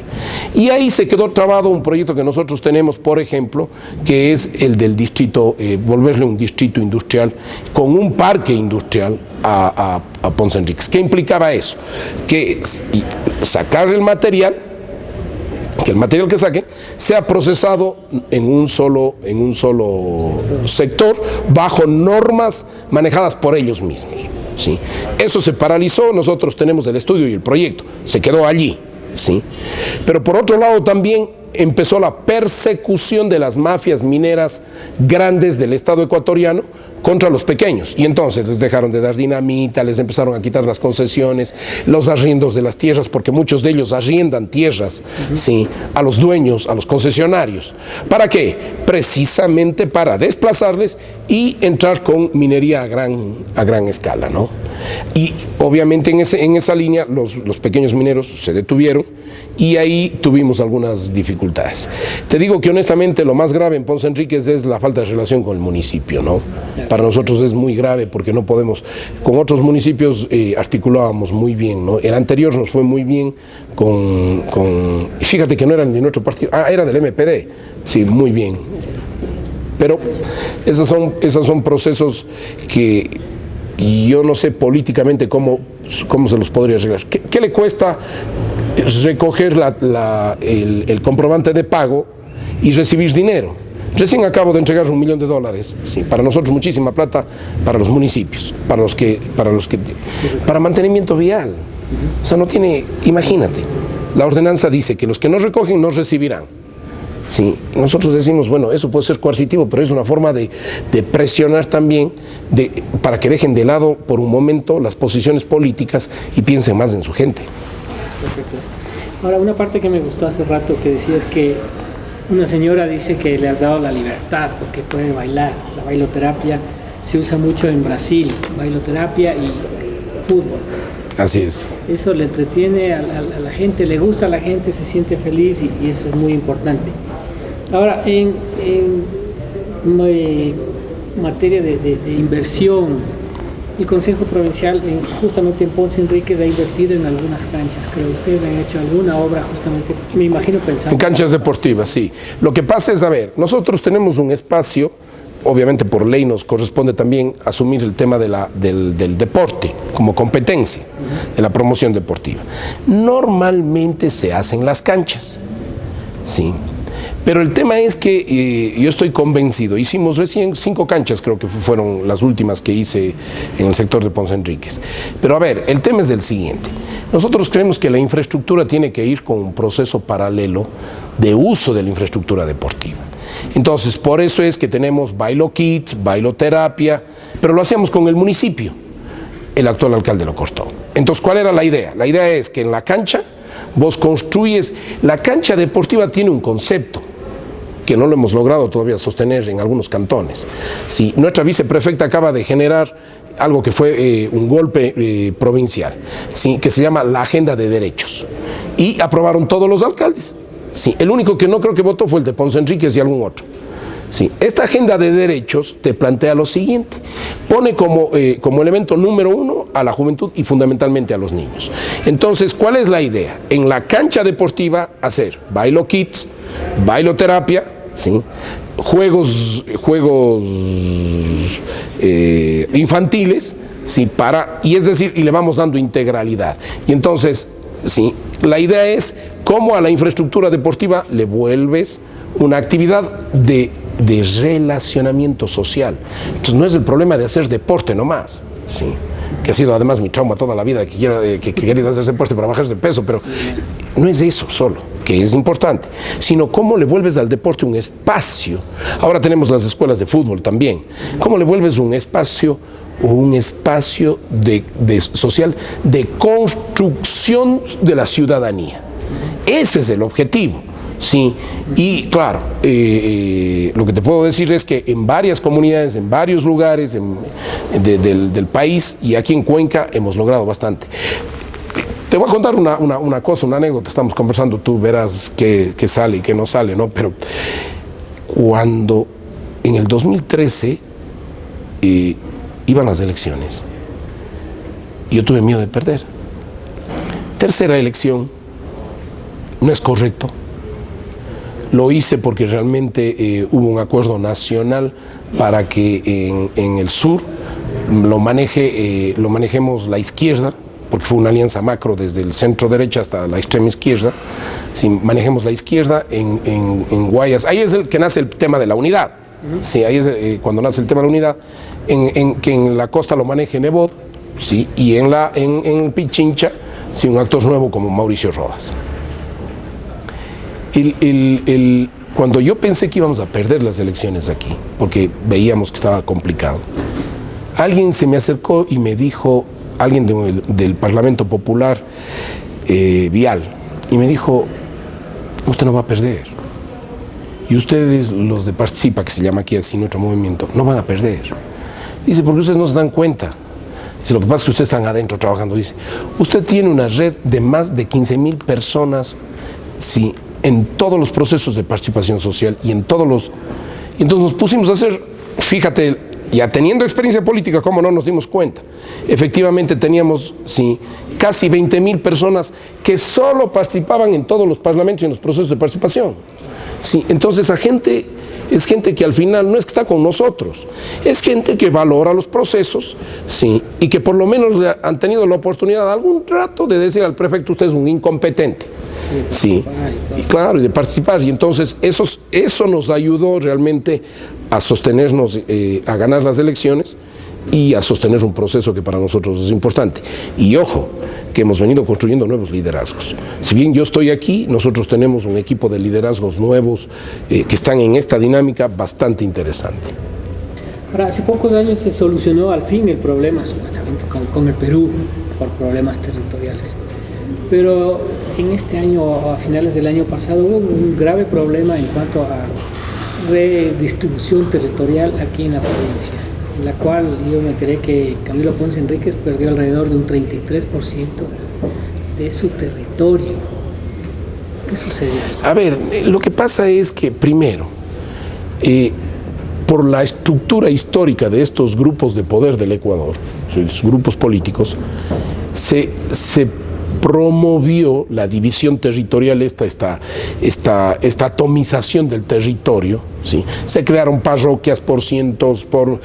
Y ahí se quedó trabado un proyecto que nosotros tenemos, por ejemplo, que es el del distrito, volverle un distrito industrial con un parque industrial a Ponce Enríquez. ¿Qué implicaba eso? Que sacar el material, que el material que saque sea procesado en un solo sector, bajo normas manejadas por ellos mismos, ¿sí? Eso se paralizó, nosotros tenemos el estudio y el proyecto, se quedó allí, ¿sí? Pero por otro lado también empezó la persecución de las mafias mineras grandes del Estado ecuatoriano contra los pequeños, y entonces les dejaron de dar dinamita, les empezaron a quitar las concesiones, los arriendos de las tierras, porque muchos de ellos arriendan tierras, ¿sí?, a los dueños, a los concesionarios. ¿Para qué? Precisamente para desplazarles y entrar con minería a gran escala, ¿no? Y obviamente en esa línea los pequeños mineros se detuvieron, y ahí tuvimos algunas dificultades. Te digo que honestamente lo más grave en Ponce Enríquez es la falta de relación con el municipio, ¿no? Para nosotros es muy grave porque no podemos, con otros municipios articulábamos muy bien, ¿no? El anterior nos fue muy bien fíjate que no era de nuestro partido, era del MPD, sí, muy bien. Pero esos son procesos que yo no sé políticamente cómo se los podría arreglar. ¿Qué le cuesta recoger el comprobante de pago y recibir dinero? Recién acabo de entregar $1 millón, sí, para nosotros muchísima plata, para los municipios, para mantenimiento vial. O sea, no tiene, imagínate, la ordenanza dice que los que no recogen no recibirán. Sí, nosotros decimos, bueno, eso puede ser coercitivo, pero es una forma de presionar también, para que dejen de lado por un momento las posiciones políticas y piensen más en su gente. Perfecto. Ahora, una parte que me gustó hace rato que decías que una señora dice que le has dado la libertad porque puede bailar. La bailoterapia se usa mucho en Brasil, bailoterapia y fútbol. Así es. Eso le entretiene a la gente, le gusta a la gente, se siente feliz, y eso es muy importante. Ahora, en materia de inversión, el Consejo Provincial, justamente en Ponce Enríquez, ha invertido en algunas canchas, creo. Ustedes han hecho alguna obra justamente, me imagino, pensando... En canchas deportivas, sí. Lo que pasa es, nosotros tenemos un espacio, obviamente por ley nos corresponde también asumir el tema del deporte como competencia, de la promoción deportiva. Normalmente se hacen las canchas, sí. Pero el tema es que yo estoy convencido, hicimos recién 5 canchas, creo que fueron las últimas que hice en el sector de Ponce Enríquez. Pero el tema es el siguiente. Nosotros creemos que la infraestructura tiene que ir con un proceso paralelo de uso de la infraestructura deportiva. Entonces, por eso es que tenemos Bailo Kids, bailoterapia, pero lo hacemos con el municipio. El actual alcalde lo costó. Entonces, ¿cuál era la idea? La idea es que en la cancha vos construyes. La cancha deportiva tiene un concepto que no lo hemos logrado todavía sostener en algunos cantones. Sí, nuestra viceprefecta acaba de generar algo que fue un golpe provincial, sí, que se llama la Agenda de Derechos. Y aprobaron todos los alcaldes. Sí, el único que no creo que votó fue el de Ponce Enríquez y algún otro. Sí, esta Agenda de Derechos te plantea lo siguiente, pone como elemento número uno a la juventud y fundamentalmente a los niños. Entonces, ¿cuál es la idea? En la cancha deportiva hacer bailo kids, bailoterapia, ¿sí? juegos infantiles, ¿sí? y es decir, y le vamos dando integralidad. Y entonces, ¿sí? la idea es cómo a la infraestructura deportiva le vuelves una actividad de relacionamiento social. Entonces no es el problema de hacer deporte nomás, ¿sí? que ha sido además mi trauma toda la vida, que quería hacer deporte para bajar de peso, pero no es eso solo, que es importante, sino cómo le vuelves al deporte un espacio. Ahora tenemos las escuelas de fútbol también. ¿Cómo le vuelves un espacio social de construcción de la ciudadanía? Ese es el objetivo. Sí, y claro, lo que te puedo decir es que en varias comunidades, en varios lugares del país y aquí en Cuenca hemos logrado bastante. Te voy a contar una cosa, una anécdota, estamos conversando, tú verás qué sale y qué no sale, ¿no? Pero cuando en el 2013 iban las elecciones, yo tuve miedo de perder. Tercera elección, no es correcto. Lo hice porque realmente hubo un acuerdo nacional para que en el sur lo manejemos la izquierda, porque fue una alianza macro desde el centro derecha hasta la extrema izquierda. Si manejemos la izquierda en Guayas, ahí es el que nace el tema de la unidad. Sí, ahí es cuando nace el tema de la unidad, que en la costa lo maneje Nebot, sí, y en Pichincha, sí, un actor nuevo como Mauricio Rodas. Cuando yo pensé que íbamos a perder las elecciones aquí, porque veíamos que estaba complicado, alguien se me acercó y me dijo, alguien del Parlamento Popular, Vial, y me dijo, usted no va a perder. Y ustedes, los de Participa, que se llama aquí así nuestro movimiento, no van a perder. Dice, porque ustedes no se dan cuenta. Dice, lo que pasa es que ustedes están adentro trabajando. Dice, usted tiene una red de más de 15,000 personas, sí, en todos los procesos de participación social y en todos los... Entonces nos pusimos a hacer, fíjate, ya teniendo experiencia política, ¿cómo no nos dimos cuenta? Efectivamente teníamos, sí, casi 20,000 personas que solo participaban en todos los parlamentos y en los procesos de participación. Sí, entonces esa gente es gente que al final no es que está con nosotros, es gente que valora los procesos, sí, y que por lo menos han tenido la oportunidad algún rato de decir al prefecto, usted es un incompetente. Sí, y claro, y de participar. Y entonces eso nos ayudó realmente a sostenernos, a ganar las elecciones y a sostener un proceso que para nosotros es importante. Y ojo, que hemos venido construyendo nuevos liderazgos. Si bien yo estoy aquí, nosotros tenemos un equipo de liderazgos nuevos que están en esta dinámica bastante interesante. Ahora, hace pocos años se solucionó al fin el problema, supuestamente, con el Perú, por problemas territoriales. Pero en este año, o a finales del año pasado, hubo un grave problema en cuanto a redistribución territorial aquí en la provincia, en la cual yo me enteré que Camilo Ponce Enríquez perdió alrededor de un 33% de su territorio. ¿Qué sucedió? A ver, lo que pasa es que, primero, por la estructura histórica de estos grupos de poder del Ecuador, los grupos políticos, se promovió la división territorial, esta atomización del territorio, ¿sí? Se crearon parroquias por cientos, por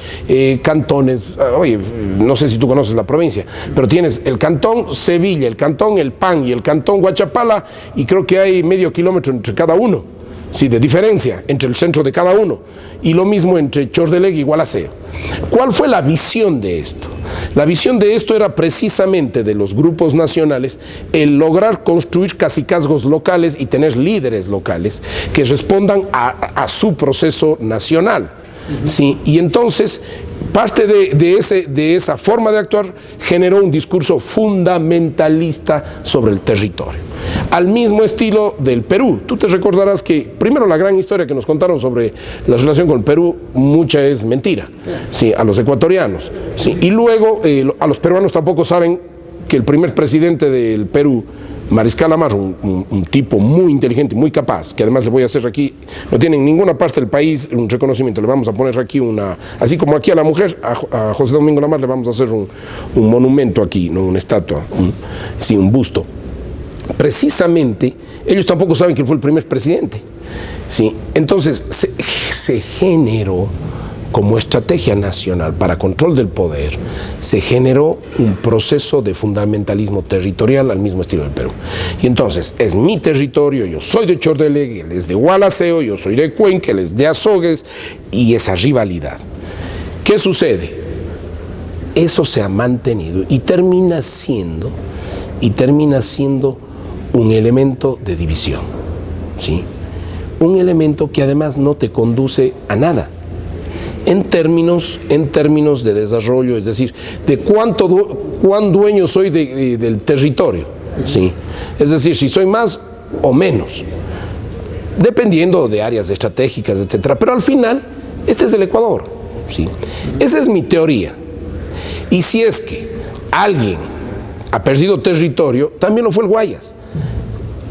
cantones. Oye, no sé si tú conoces la provincia, pero tienes el cantón Sevilla, el cantón El Pan y el cantón Guachapala, y creo que hay medio kilómetro entre cada uno. Sí, de diferencia entre el centro de cada uno, y lo mismo entre Chordelegui y Gualaceo. ¿Cuál fue la visión de esto? La visión de esto era precisamente de los grupos nacionales el lograr construir cacicazgos locales y tener líderes locales que respondan a su proceso nacional. Sí, y entonces parte de esa forma de actuar generó un discurso fundamentalista sobre el territorio. Al mismo estilo del Perú. Tú te recordarás que primero la gran historia que nos contaron sobre la relación con el Perú, mucha es mentira, sí, a los ecuatorianos. Sí, y luego a los peruanos tampoco saben que el primer presidente del Perú, Mariscal Amaro, un tipo muy inteligente, muy capaz, que además le voy a hacer aquí, no tiene en ninguna parte del país un reconocimiento, le vamos a poner aquí así como aquí a la mujer, a José Domingo Lamas le vamos a hacer un monumento aquí, no una estatua, un busto. Precisamente, ellos tampoco saben que él fue el primer presidente. ¿Sí? Entonces, se generó, como estrategia nacional para control del poder, se generó un proceso de fundamentalismo territorial al mismo estilo del Perú. Y entonces, es mi territorio, yo soy de Chordeleg, él es de Gualaceo, yo soy de Cuenca, él es de Azogues, y esa rivalidad. ¿Qué sucede? Eso se ha mantenido y termina siendo un elemento de división, ¿sí? Un elemento que además no te conduce a nada en términos de desarrollo, es decir, de cuán dueño soy del territorio, ¿sí? Es decir, si soy más o menos, dependiendo de áreas estratégicas, etcétera. Pero al final, este es el Ecuador, ¿sí? Esa es mi teoría. Y si es que alguien ha perdido territorio, también lo fue el Guayas.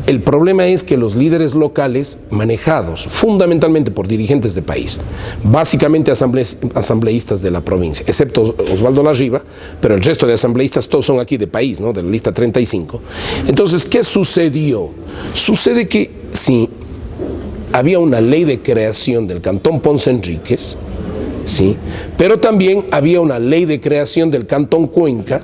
El problema es que los líderes locales, manejados fundamentalmente por dirigentes de país, básicamente asambleístas de la provincia, excepto Osvaldo Larriba, pero el resto de asambleístas todos son aquí de país, ¿no? De la lista 35. Entonces, ¿qué sucedió? Sucede que sí, había una ley de creación del Cantón Ponce Enríquez, ¿sí? Pero también había una ley de creación del Cantón Cuenca,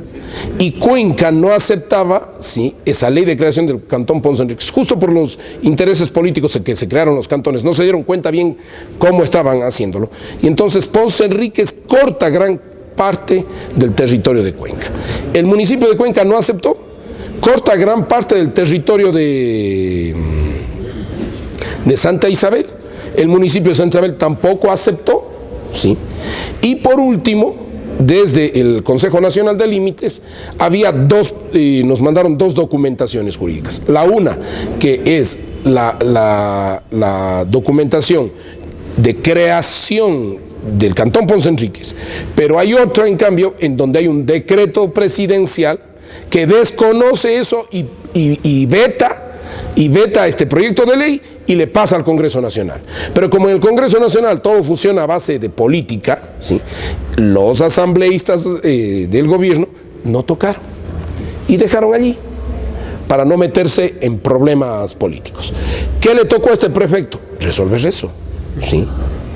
y Cuenca no aceptaba, ¿sí?, esa ley de creación del Cantón Ponce Enríquez, justo por los intereses políticos en que se crearon los cantones. No se dieron cuenta bien cómo estaban haciéndolo, y entonces Ponce Enríquez corta gran parte del territorio de Cuenca. El municipio de Cuenca no aceptó, corta gran parte del territorio de Santa Isabel. El municipio de Santa Isabel tampoco aceptó, ¿sí? Y por último, desde el Consejo Nacional de Límites, había nos mandaron dos documentaciones jurídicas. La una, que es la documentación de creación del Cantón Ponce Enríquez, pero hay otra, en cambio, en donde hay un decreto presidencial que desconoce eso y veta este proyecto de ley y le pasa al Congreso Nacional. Pero como en el Congreso Nacional todo funciona a base de política, ¿sí?, los asambleístas del gobierno no tocaron y dejaron allí para no meterse en problemas políticos. ¿Qué le tocó a este prefecto? Resolver eso, ¿sí?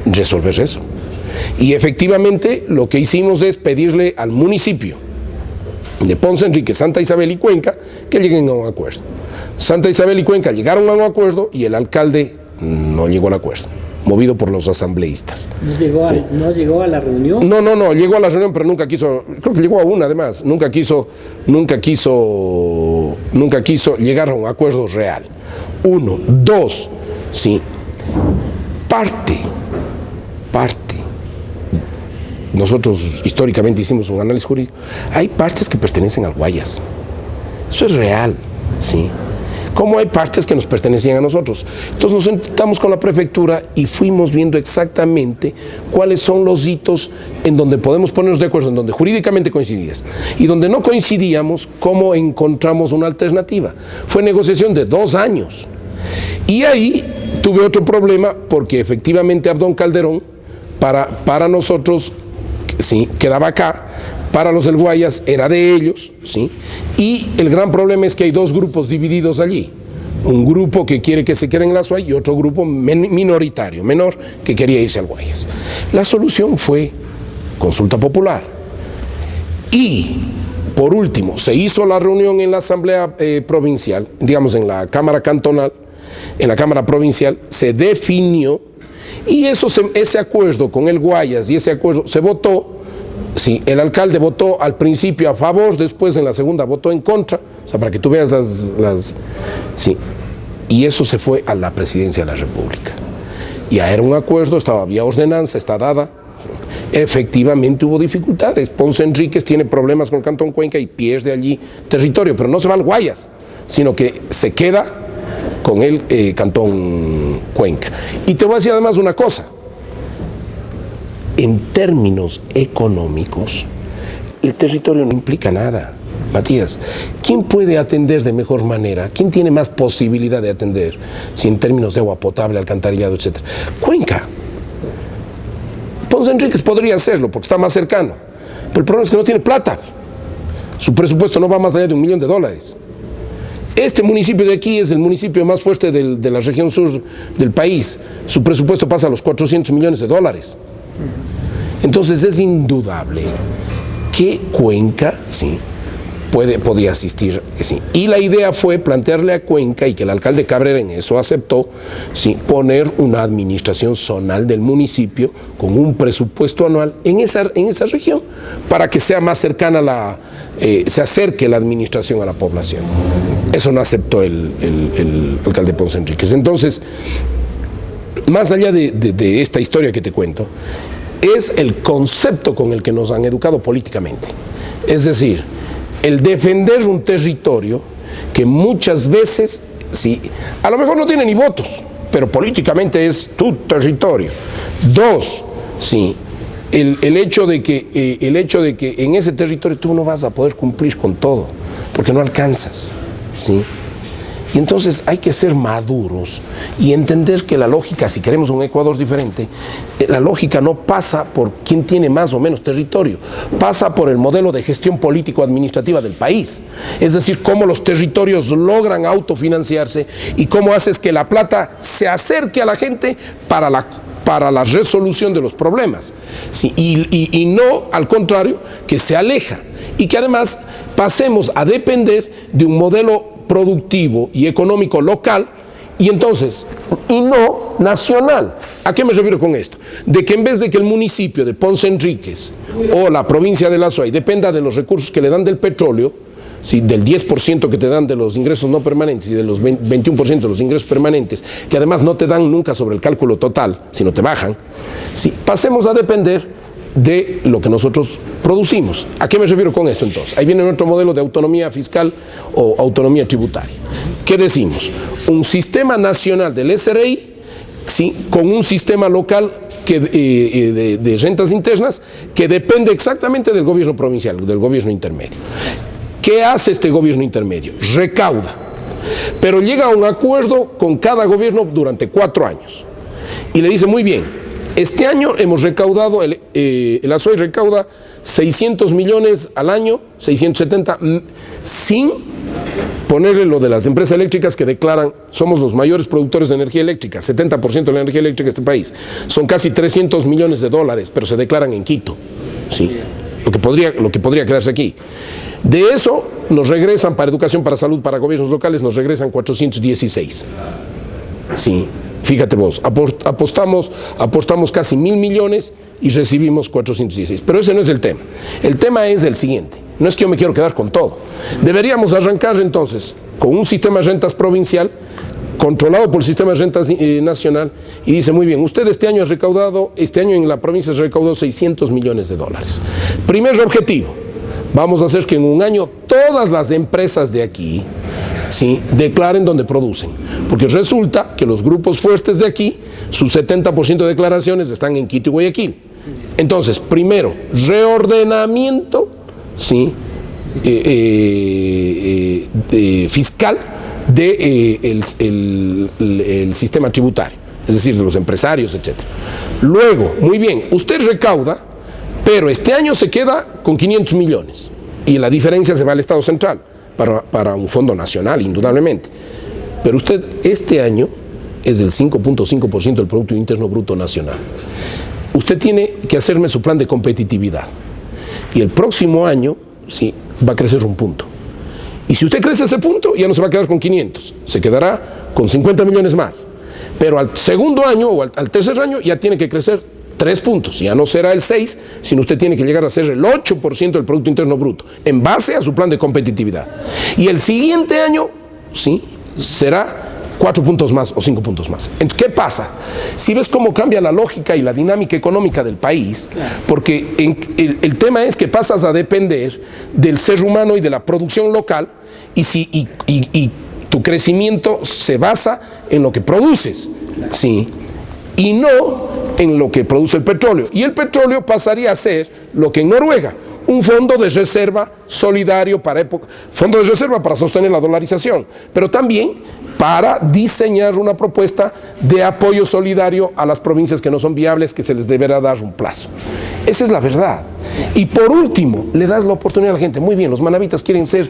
Resolver eso. Y efectivamente lo que hicimos es pedirle al municipio de Ponce Enríquez, Santa Isabel y Cuenca que lleguen a un acuerdo. Santa Isabel y Cuenca llegaron a un acuerdo y el alcalde no llegó al acuerdo, movido por los asambleístas. ¿No llegó a la reunión? No, llegó a la reunión, pero nunca quiso, creo que llegó a una además, nunca quiso llegar a un acuerdo real. Uno. Dos, sí, parte. Nosotros históricamente hicimos un análisis jurídico. Hay partes que pertenecen al Guayas. Eso es real, ¿sí? Como hay partes que nos pertenecían a nosotros. Entonces nos sentamos con la prefectura y fuimos viendo exactamente cuáles son los hitos en donde podemos ponernos de acuerdo, en donde jurídicamente coincidías. Y donde no coincidíamos, cómo encontramos una alternativa. Fue negociación de 2 años. Y ahí tuve otro problema porque efectivamente Abdón Calderón, para nosotros, sí, quedaba acá, para los del Guayas era de ellos, ¿sí? Y el gran problema es que hay 2 grupos divididos allí. Un grupo que quiere que se quede en la SUAY y otro grupo minoritario, menor, que quería irse al Guayas. La solución fue consulta popular. Y, por último, se hizo la reunión en la Asamblea Provincial, digamos en la Cámara Cantonal, en la Cámara Provincial, se definió. Y ese acuerdo con el Guayas y ese acuerdo se votó, sí, el alcalde votó al principio a favor, después en la segunda votó en contra, o sea, para que tú veas sí, y eso se fue a la presidencia de la República. Ya era un acuerdo, había ordenanza, está dada, Efectivamente hubo dificultades. Ponce Enríquez tiene problemas con el Cantón Cuenca y pierde allí territorio, pero no se va al Guayas, sino que se queda con el Cantón Cuenca. Y te voy a decir además una cosa. En términos económicos, el territorio no implica nada. Matías, ¿quién puede atender de mejor manera? ¿Quién tiene más posibilidad de atender? Si en términos de agua potable, alcantarillado, etcétera. Cuenca. Ponce Enríquez podría hacerlo porque está más cercano. Pero el problema es que no tiene plata. Su presupuesto no va más allá de $1 millón. Este municipio de aquí es el municipio más fuerte de la región sur del país. Su presupuesto pasa a los $400 millones. Entonces es indudable que Cuenca, sí, podía asistir, sí. Y la idea fue plantearle a Cuenca, y que el alcalde Cabrera en eso aceptó, sí, poner una administración zonal del municipio con un presupuesto anual en esa región para que sea más cercana se acerque la administración a la población. Eso no aceptó el alcalde Ponce Enríquez. Entonces, más allá de esta historia que te cuento, es el concepto con el que nos han educado políticamente. Es decir, el defender un territorio que muchas veces, sí, a lo mejor no tiene ni votos, pero políticamente es tu territorio. Dos, sí, el hecho de que en ese territorio tú no vas a poder cumplir con todo, porque no alcanzas, ¿sí? Y entonces hay que ser maduros y entender que la lógica, si queremos un Ecuador diferente, la lógica no pasa por quién tiene más o menos territorio, pasa por el modelo de gestión político-administrativa del país. Es decir, cómo los territorios logran autofinanciarse y cómo haces que la plata se acerque a la gente para la resolución de los problemas, ¿sí? Y no, al contrario, que se aleja y que además pasemos a depender de un modelo productivo y económico local y no nacional. ¿A qué me refiero con esto? De que en vez de que el municipio de Ponce Enríquez o la provincia de La Suay dependa de los recursos que le dan del petróleo, ¿sí? Del 10% que te dan de los ingresos no permanentes y de los 21% de los ingresos permanentes, que además no te dan nunca sobre el cálculo total, sino te bajan, ¿sí? Pasemos a depender de lo que nosotros producimos. ¿A qué me refiero con esto entonces? Ahí viene nuestro modelo de autonomía fiscal o autonomía tributaria. ¿Qué decimos? Un sistema nacional del SRI, ¿sí? Con un sistema local de rentas internas que depende exactamente del gobierno provincial, del gobierno intermedio. ¿Qué hace este gobierno intermedio? Recauda, pero llega a un acuerdo con cada gobierno durante 4 años y le dice, muy bien, este año hemos recaudado, el ASUAY recauda 600 millones al año, 670, sin ponerle lo de las empresas eléctricas que declaran, somos los mayores productores de energía eléctrica, 70% de la energía eléctrica de este país, son casi $300 millones, pero se declaran en Quito, ¿sí? Lo que podría quedarse aquí. De eso nos regresan para educación, para salud, para gobiernos locales, nos regresan 416, ¿sí? Fíjate vos, apostamos casi 1.000 millones y recibimos 416. Pero ese no es el tema. El tema es el siguiente. No es que yo me quiero quedar con todo. Deberíamos arrancar entonces con un sistema de rentas provincial controlado por el sistema de rentas nacional y dice, muy bien, usted este año en la provincia se recaudó $600 millones. Primer objetivo, vamos a hacer que en un año todas las empresas de aquí, ¿sí?, declaren donde producen, porque resulta que los grupos fuertes de aquí, sus 70% de declaraciones están en Quito y Guayaquil. Entonces, primero, reordenamiento, ¿sí?, fiscal del sistema tributario, es decir, de los empresarios, etc. Luego, muy bien, usted recauda, pero este año se queda con 500 millones y la diferencia se va al Estado central para un fondo nacional, indudablemente. Pero usted este año es del 5.5% del Producto Interno Bruto Nacional. Usted tiene que hacerme su plan de competitividad y el próximo año, sí, va a crecer un punto. Y si usted crece ese punto, ya no se va a quedar con 500, se quedará con 50 millones más. Pero al segundo año o al tercer año ya tiene que crecer 3 puntos, ya no será el 6, sino usted tiene que llegar a ser el 8% del Producto Interno Bruto, en base a su plan de competitividad. Y el siguiente año, sí, será 4 puntos más o 5 puntos más. Entonces, ¿qué pasa? Si ves cómo cambia la lógica y la dinámica económica del país, porque el tema es que pasas a depender del ser humano y de la producción local, y tu crecimiento se basa en lo que produces, ¿sí? Y no en lo que produce el petróleo. Y el petróleo pasaría a ser lo que en Noruega, un fondo de reserva solidario fondo de reserva para sostener la dolarización, pero también para diseñar una propuesta de apoyo solidario a las provincias que no son viables, que se les deberá dar un plazo. Esa es la verdad. Y por último, le das la oportunidad a la gente. Muy bien, los manavitas quieren ser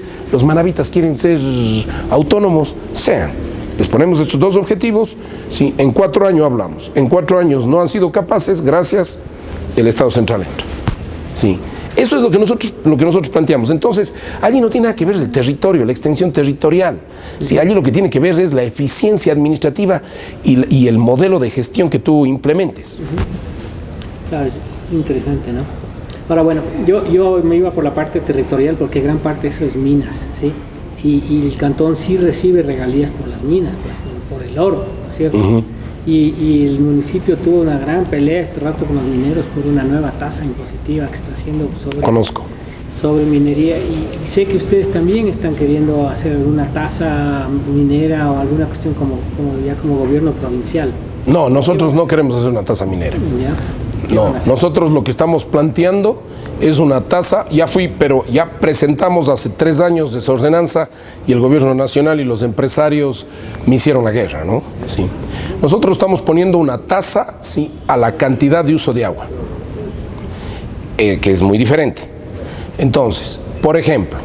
autónomos, sean. Les ponemos estos 2 objetivos, sí, en 4 años hablamos. En 4 años no han sido capaces, gracias, el Estado central entra. Sí. Eso es lo que nosotros planteamos. Entonces, allí no tiene nada que ver el territorio, la extensión territorial. Sí, allí lo que tiene que ver es la eficiencia administrativa y el modelo de gestión que tú implementes. Claro, interesante, ¿no? Ahora, bueno, yo me iba por la parte territorial porque gran parte de eso es minas, ¿sí? Y el cantón sí recibe regalías por las minas, pues, por el oro, ¿no es cierto? Y el municipio tuvo una gran pelea este rato con los mineros por una nueva tasa impositiva que está haciendo sobre minería, y sé que ustedes también están queriendo hacer alguna tasa minera o alguna cuestión como gobierno provincial. No, nosotros no queremos hacer una tasa minera. ¿Ya? No, nosotros lo que estamos planteando es una tasa, pero ya presentamos hace 3 años esa ordenanza y el gobierno nacional y los empresarios me hicieron la guerra, ¿no? Sí. Nosotros estamos poniendo una tasa, sí, a la cantidad de uso de agua, que es muy diferente. Entonces, por ejemplo,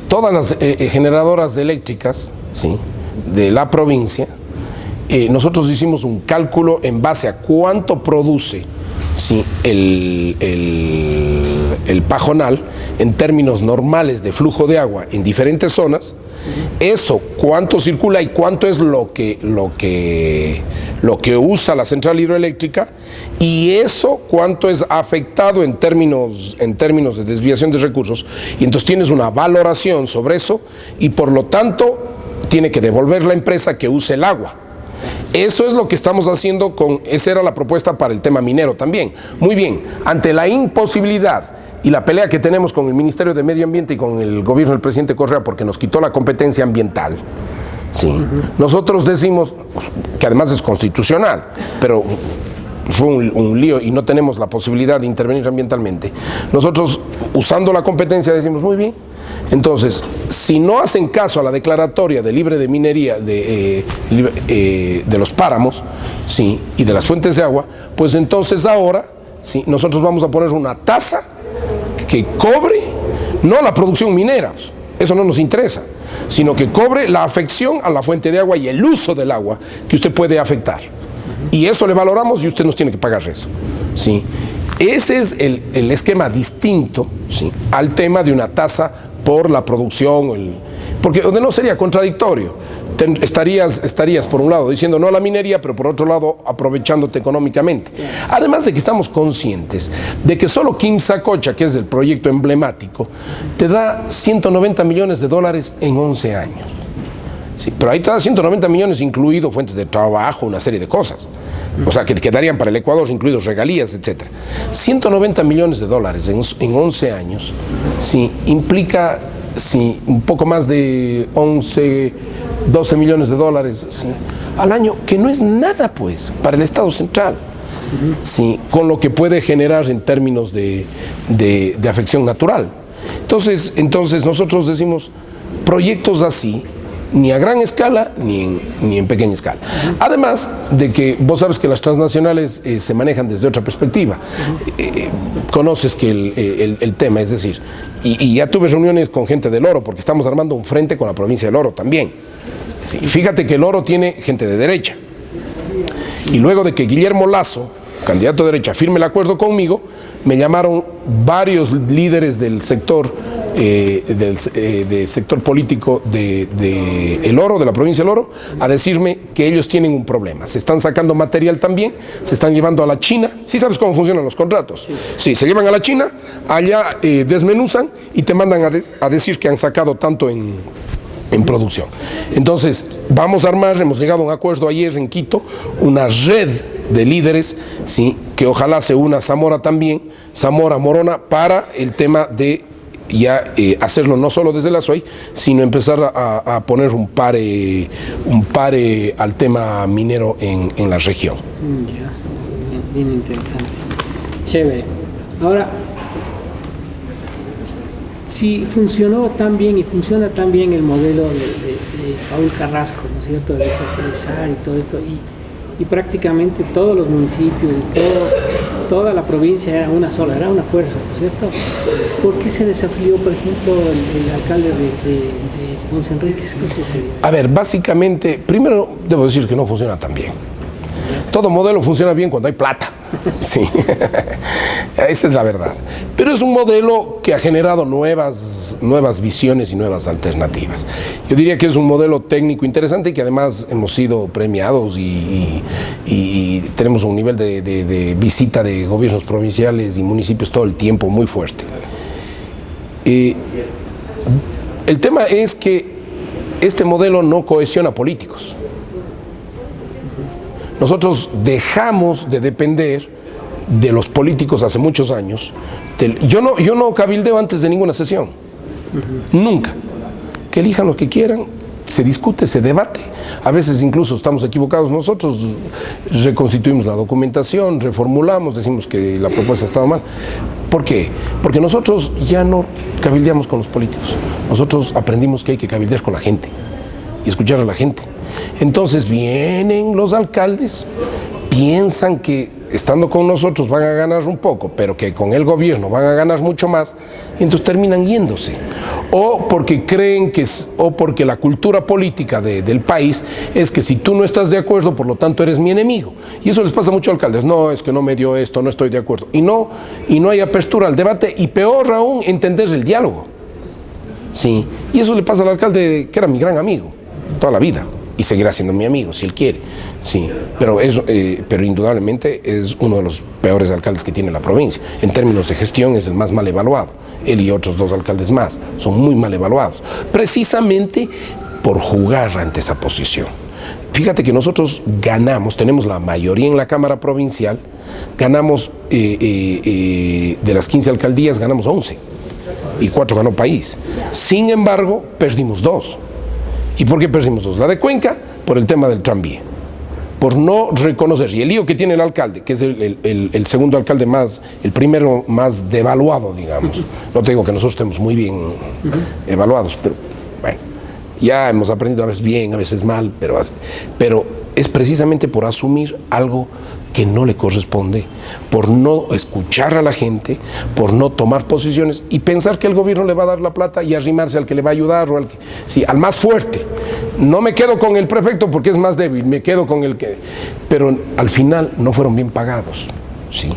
todas las generadoras eléctricas, sí, de la provincia, nosotros hicimos un cálculo en base a cuánto produce, sí, el pajonal en términos normales de flujo de agua en diferentes zonas. Eso, cuánto circula y cuánto es lo que usa la central hidroeléctrica, y eso cuánto es afectado en términos de desviación de recursos, y entonces tienes una valoración sobre eso, y por lo tanto tiene que devolver la empresa que use el agua. Eso es lo que estamos haciendo esa era la propuesta para el tema minero también. Muy bien, ante la imposibilidad y la pelea que tenemos con el Ministerio de Medio Ambiente y con el gobierno del presidente Correa porque nos quitó la competencia ambiental, sí, nosotros decimos, que además es constitucional, pero fue un lío y no tenemos la posibilidad de intervenir ambientalmente. Nosotros, usando la competencia, decimos, muy bien, entonces, si no hacen caso a la declaratoria de libre de minería de los páramos, sí, y de las fuentes de agua, pues entonces ahora, sí, nosotros vamos a poner una tasa que cobre, no la producción minera, eso no nos interesa, sino que cobre la afección a la fuente de agua y el uso del agua que usted puede afectar. Y eso le valoramos y usted nos tiene que pagar eso, ¿sí? Ese es el esquema distinto, ¿sí?, al tema de una tasa por la producción, porque de no sería contradictorio. Estarías por un lado diciendo no a la minería, pero por otro lado aprovechándote económicamente. Además de que estamos conscientes de que solo Quimsacocha, que es el proyecto emblemático, te da $190 millones en 11 años. Sí, pero ahí te da 190 millones incluido fuentes de trabajo, una serie de cosas. O sea, que quedarían para el Ecuador, incluidos regalías, etc. $190 millones en 11 años, sí, implica, sí, un poco más de 12 millones de dólares, sí, al año, que no es nada, pues, para el Estado central. Sí, con lo que puede generar en términos de afección natural. Entonces nosotros decimos, proyectos así, ni a gran escala ni en pequeña escala. Además de que vos sabes que las transnacionales se manejan desde otra perspectiva. Conoces que el tema, es decir, y ya tuve reuniones con gente del Oro, porque estamos armando un frente con la provincia del Oro también. Sí, fíjate que el Oro tiene gente de derecha. Y luego de que Guillermo Lasso, candidato de derecha, firme el acuerdo conmigo, me llamaron varios líderes del sector sector político de El Oro, de la provincia del Oro, a decirme que ellos tienen un problema. Se están sacando material también, se están llevando a la China. ¿Sí sabes cómo funcionan los contratos? Sí, se llevan a la China, allá desmenuzan y te mandan a decir que han sacado tanto en en producción. Entonces, vamos a armar, hemos llegado a un acuerdo ayer en Quito, una red de líderes, ¿sí?, que ojalá se una Zamora también, Zamora, Morona, para el tema de ya hacerlo no solo desde la SOAY, sino empezar a poner un pare al tema minero en la región. Ya, bien interesante. Chévere. Ahora, si funcionó tan bien y funciona tan bien el modelo de Paul Carrasco, ¿no es cierto?, de socializar y todo esto, y prácticamente todos los municipios y toda la provincia era una sola, era una fuerza, ¿no es cierto? ¿Por qué se desafilió, por ejemplo, el alcalde de Ponce Enríquez? ¿Qué sucedió? A ver, básicamente, primero debo decir que no funciona tan bien. Todo modelo funciona bien cuando hay plata. Sí, esa es la verdad. Pero es un modelo que ha generado nuevas visiones y nuevas alternativas. Yo diría que es un modelo técnico interesante y que además hemos sido premiados y tenemos un nivel de visita de gobiernos provinciales y municipios todo el tiempo muy fuerte. El tema es que este modelo no cohesiona políticos. Nosotros dejamos de depender de los políticos hace muchos años. Yo no cabildeo antes de ninguna sesión. Nunca. Que elijan lo que quieran, se discute, se debate. A veces incluso estamos equivocados nosotros, reconstituimos la documentación, reformulamos, decimos que la propuesta estaba mal. ¿Por qué? Porque nosotros ya no cabildeamos con los políticos. Nosotros aprendimos que hay que cabildear con la gente y escuchar a la gente. Entonces vienen los alcaldes, piensan que estando con nosotros van a ganar un poco, pero que con el gobierno van a ganar mucho más, y entonces terminan yéndose. O porque creen o porque la cultura política del país es que si tú no estás de acuerdo, por lo tanto eres mi enemigo. Y eso les pasa mucho a alcaldes. No, es que no me dio esto, no estoy de acuerdo. Y no hay apertura al debate, y peor aún, entender el diálogo. Sí, y eso le pasa al alcalde que era mi gran amigo toda la vida. Y seguirá siendo mi amigo, si él quiere. Sí, pero indudablemente es uno de los peores alcaldes que tiene la provincia. En términos de gestión es el más mal evaluado. Él y otros 2 alcaldes más son muy mal evaluados, precisamente por jugar ante esa posición. Fíjate que nosotros ganamos, tenemos la mayoría en la Cámara Provincial, ganamos de las 15 alcaldías, ganamos 11, y 4 ganó País. Sin embargo, perdimos 2. ¿Y por qué perdimos 2? La de Cuenca, por el tema del tranvía, por no reconocer, y el lío que tiene el alcalde, que es el segundo alcalde el primero más devaluado, digamos. No te digo que nosotros estemos muy bien evaluados, pero bueno, ya hemos aprendido a veces bien, a veces mal, pero es precisamente por asumir algo que no le corresponde, por no escuchar a la gente, por no tomar posiciones y pensar que el gobierno le va a dar la plata y arrimarse al que le va a ayudar o al más fuerte. No me quedo con el prefecto porque es más débil, me quedo con el que... Pero al final no fueron bien pagados. ¿Sí?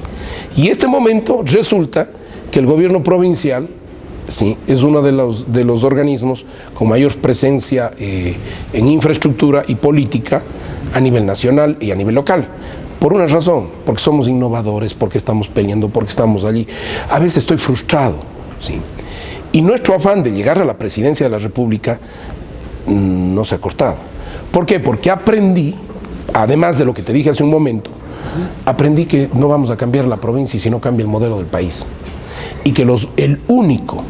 Y este momento resulta que el gobierno provincial, sí, es uno de los organismos con mayor presencia en infraestructura y política a nivel nacional y a nivel local. Por una razón, porque somos innovadores, porque estamos peleando, porque estamos allí. A veces estoy frustrado, ¿sí? Y nuestro afán de llegar a la presidencia de la República no se ha cortado. ¿Por qué? Porque aprendí, además de lo que te dije hace un momento, aprendí que no vamos a cambiar la provincia si no cambia el modelo del país. Y que el único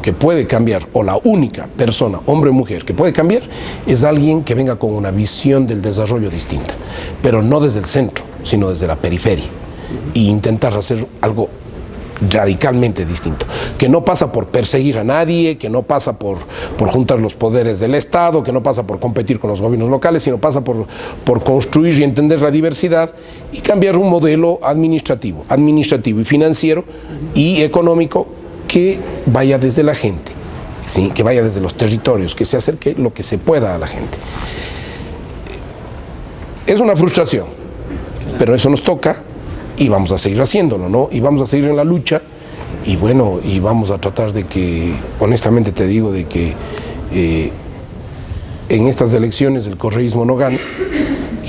que puede cambiar, o la única persona, hombre o mujer, que puede cambiar, es alguien que venga con una visión del desarrollo distinta, pero no desde el centro, sino desde la periferia, e intentar hacer algo radicalmente distinto, que no pasa por perseguir a nadie, que no pasa por juntar los poderes del Estado, que no pasa por competir con los gobiernos locales, sino pasa por construir y entender la diversidad y cambiar un modelo administrativo y financiero y económico que vaya desde la gente, ¿sí? Que vaya desde los territorios, que se acerque lo que se pueda a la gente. Es una frustración, pero eso nos toca y vamos a seguir haciéndolo, ¿no? Y vamos a seguir en la lucha y bueno, y vamos a tratar de que, honestamente te digo, de que en estas elecciones el correísmo no gane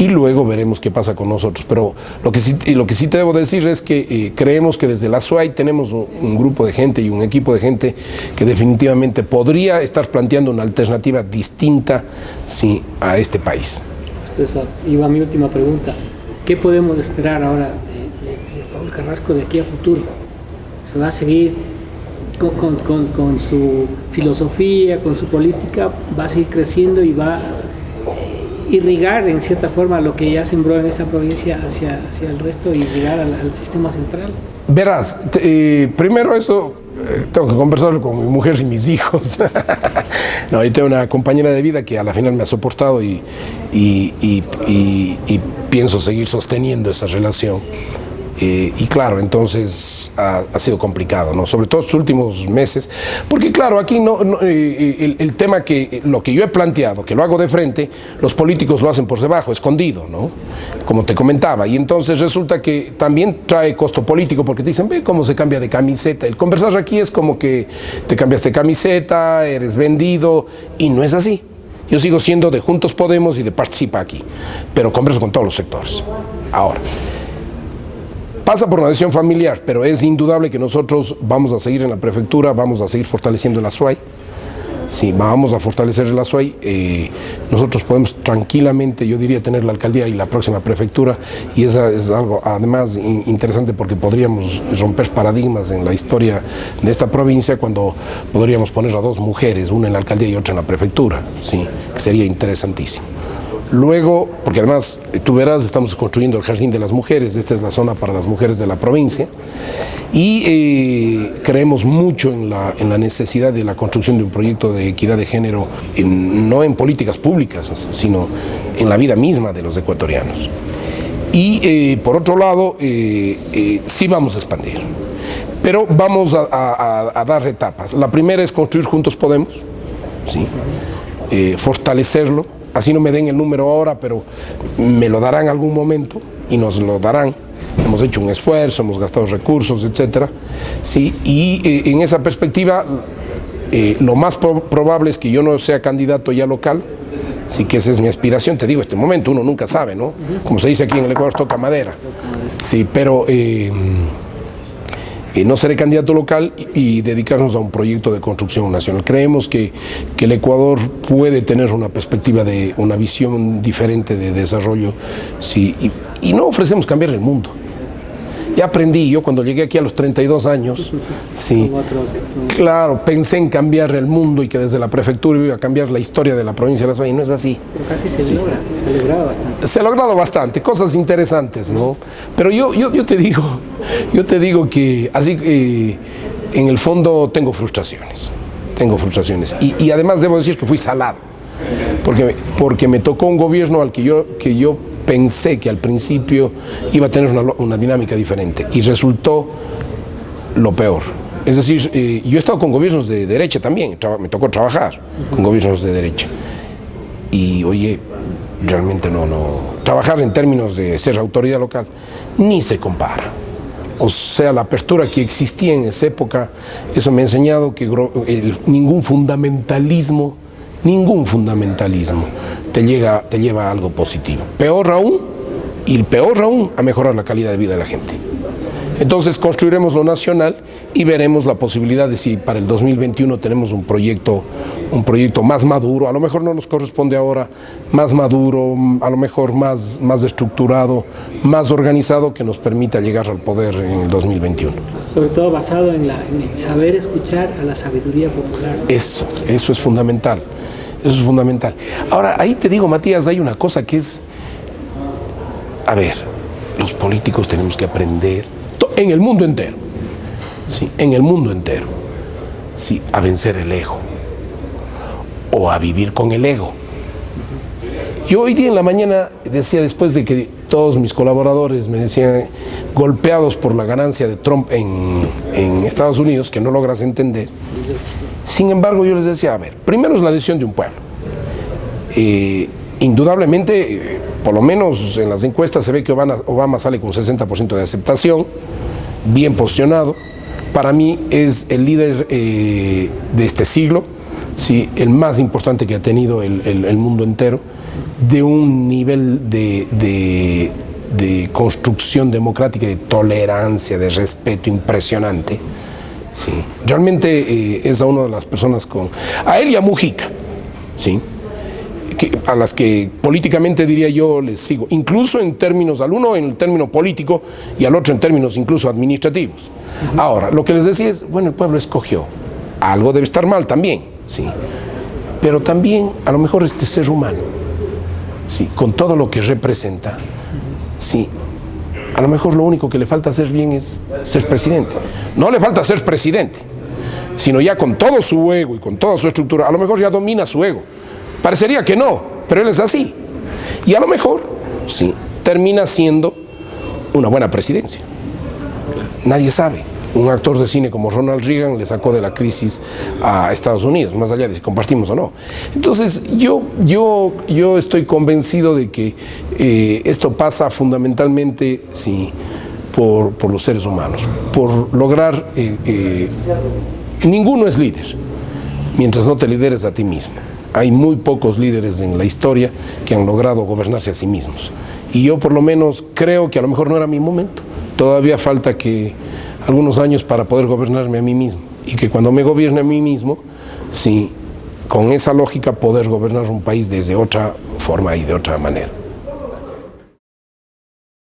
y luego veremos qué pasa con nosotros. Pero lo que sí te debo decir es que creemos que desde la SUAY tenemos un grupo de gente y un equipo de gente que definitivamente podría estar planteando una alternativa distinta, sí, a este país. Entonces, iba mi última pregunta. ¿Qué podemos esperar ahora de Paul Carrasco de aquí a futuro? ¿Se va a seguir con su filosofía, con su política? ¿Va a seguir creciendo y va a irrigar en cierta forma lo que ya sembró en esta provincia hacia el resto y llegar al sistema central? Verás, primero eso tengo que conversarlo con mi mujer y mis hijos. No, yo tengo una compañera de vida que a la final me ha soportado y pienso seguir sosteniendo esa relación. Y claro, entonces ha sido complicado, ¿no? Sobre todo estos últimos meses, porque claro, aquí el tema que lo que yo he planteado, que lo hago de frente, los políticos lo hacen por debajo, escondido, ¿no? Como te comentaba, y entonces resulta que también trae costo político, porque te dicen, ve cómo se cambia de camiseta. El conversar aquí es como que te cambias de camiseta, eres vendido, y no es así. Yo sigo siendo de Juntos Podemos y de Participa aquí, pero converso con todos los sectores. Ahora, pasa por una decisión familiar, pero es indudable que nosotros vamos a seguir en la prefectura, vamos a seguir fortaleciendo la SUAY. Sí, vamos a fortalecer la SUAY. Nosotros podemos tranquilamente, yo diría, tener la alcaldía y la próxima prefectura, y esa es algo además interesante porque podríamos romper paradigmas en la historia de esta provincia cuando podríamos poner a dos mujeres, una en la alcaldía y otra en la prefectura, sí, que sería interesantísimo. Luego, porque además, tú verás, estamos construyendo el Jardín de las Mujeres, esta es la zona para las mujeres de la provincia, y creemos mucho en la necesidad de la construcción de un proyecto de equidad de género, no en políticas públicas, sino en la vida misma de los ecuatorianos. Y por otro lado, sí vamos a expandir, pero vamos a dar etapas. La primera es construir Juntos Podemos, ¿sí? Fortalecerlo. Así no me den el número ahora, pero me lo darán en algún momento y nos lo darán. Hemos hecho un esfuerzo, hemos gastado recursos, etcétera. Sí, y en esa perspectiva, lo más probable es que yo no sea candidato ya local. Sí, que esa es mi aspiración. Te digo, este momento uno nunca sabe, ¿no? Como se dice aquí en el Ecuador, toca madera. Sí, pero no seré candidato local y dedicarnos a un proyecto de construcción nacional. Creemos que el Ecuador puede tener una perspectiva de una visión diferente de desarrollo, sí, y no ofrecemos cambiar el mundo. Ya aprendí, yo cuando llegué aquí a los 32 años, sí, claro, pensé en cambiar el mundo y que desde la prefectura iba a cambiar la historia de la provincia de Las Valles, y no es así. Pero casi se logra, se ha logrado bastante. Se ha logrado bastante, cosas interesantes, ¿no? Pero yo te digo que así en el fondo tengo frustraciones. Y además debo decir que fui salado, porque me tocó un gobierno al que yo pensé que al principio iba a tener una dinámica diferente y resultó lo peor. Es decir, yo he estado con gobiernos de derecha también, me tocó trabajar con gobiernos de derecha. Y oye, realmente no. Trabajar en términos de ser autoridad local ni se compara. O sea, la apertura que existía en esa época, eso me ha enseñado que ningún fundamentalismo te lleva a algo positivo. Peor aún, a mejorar la calidad de vida de la gente. Entonces construiremos lo nacional y veremos la posibilidad de si para el 2021 tenemos un proyecto más maduro, a lo mejor no nos corresponde ahora, más maduro, a lo mejor más estructurado, más organizado, que nos permita llegar al poder en el 2021. Sobre todo basado en el saber escuchar a la sabiduría popular. Eso es fundamental. Eso es fundamental. Ahora, ahí te digo, Matías, hay una cosa que es, a ver, los políticos tenemos que aprender, en el mundo entero, sí, sí, a vencer el ego, o a vivir con el ego. Yo hoy día en la mañana decía, después de que todos mis colaboradores me decían, golpeados por la ganancia de Trump en Estados Unidos, que no logras entender. Sin embargo, yo les decía, a ver, primero es la decisión de un pueblo. Indudablemente, por lo menos en las encuestas se ve que Obama sale con 60% de aceptación, bien posicionado. Para mí es el líder de este siglo, sí, el más importante que ha tenido el mundo entero. de un nivel de construcción democrática, de tolerancia, de respeto impresionante. Sí, realmente es a una de las personas a él y a Mujica, ¿sí? A las que políticamente diría yo les sigo, incluso en términos, al uno en el término político y al otro en términos incluso administrativos. Ahora, lo que les decía es, bueno, el pueblo escogió, algo debe estar mal también, ¿sí? Pero también a lo mejor este ser humano, ¿sí? Con todo lo que representa, ¿sí? A lo mejor lo único que le falta hacer bien es ser presidente. No le falta ser presidente, sino ya con todo su ego y con toda su estructura, a lo mejor ya domina su ego. Parecería que no, pero él es así. Y a lo mejor, sí, termina siendo una buena presidencia. Nadie sabe. Un actor de cine como Ronald Reagan le sacó de la crisis a Estados Unidos, más allá de si compartimos o no. Entonces, yo estoy convencido de que esto pasa fundamentalmente, sí, por los seres humanos, por lograr... ninguno es líder mientras no te lideres a ti mismo. Hay muy pocos líderes en la historia que han logrado gobernarse a sí mismos. Y yo por lo menos creo que a lo mejor no era mi momento. Todavía falta algunos años para poder gobernarme a mí mismo. Y que cuando me gobierne a mí mismo, sí, con esa lógica poder gobernar un país desde otra forma y de otra manera.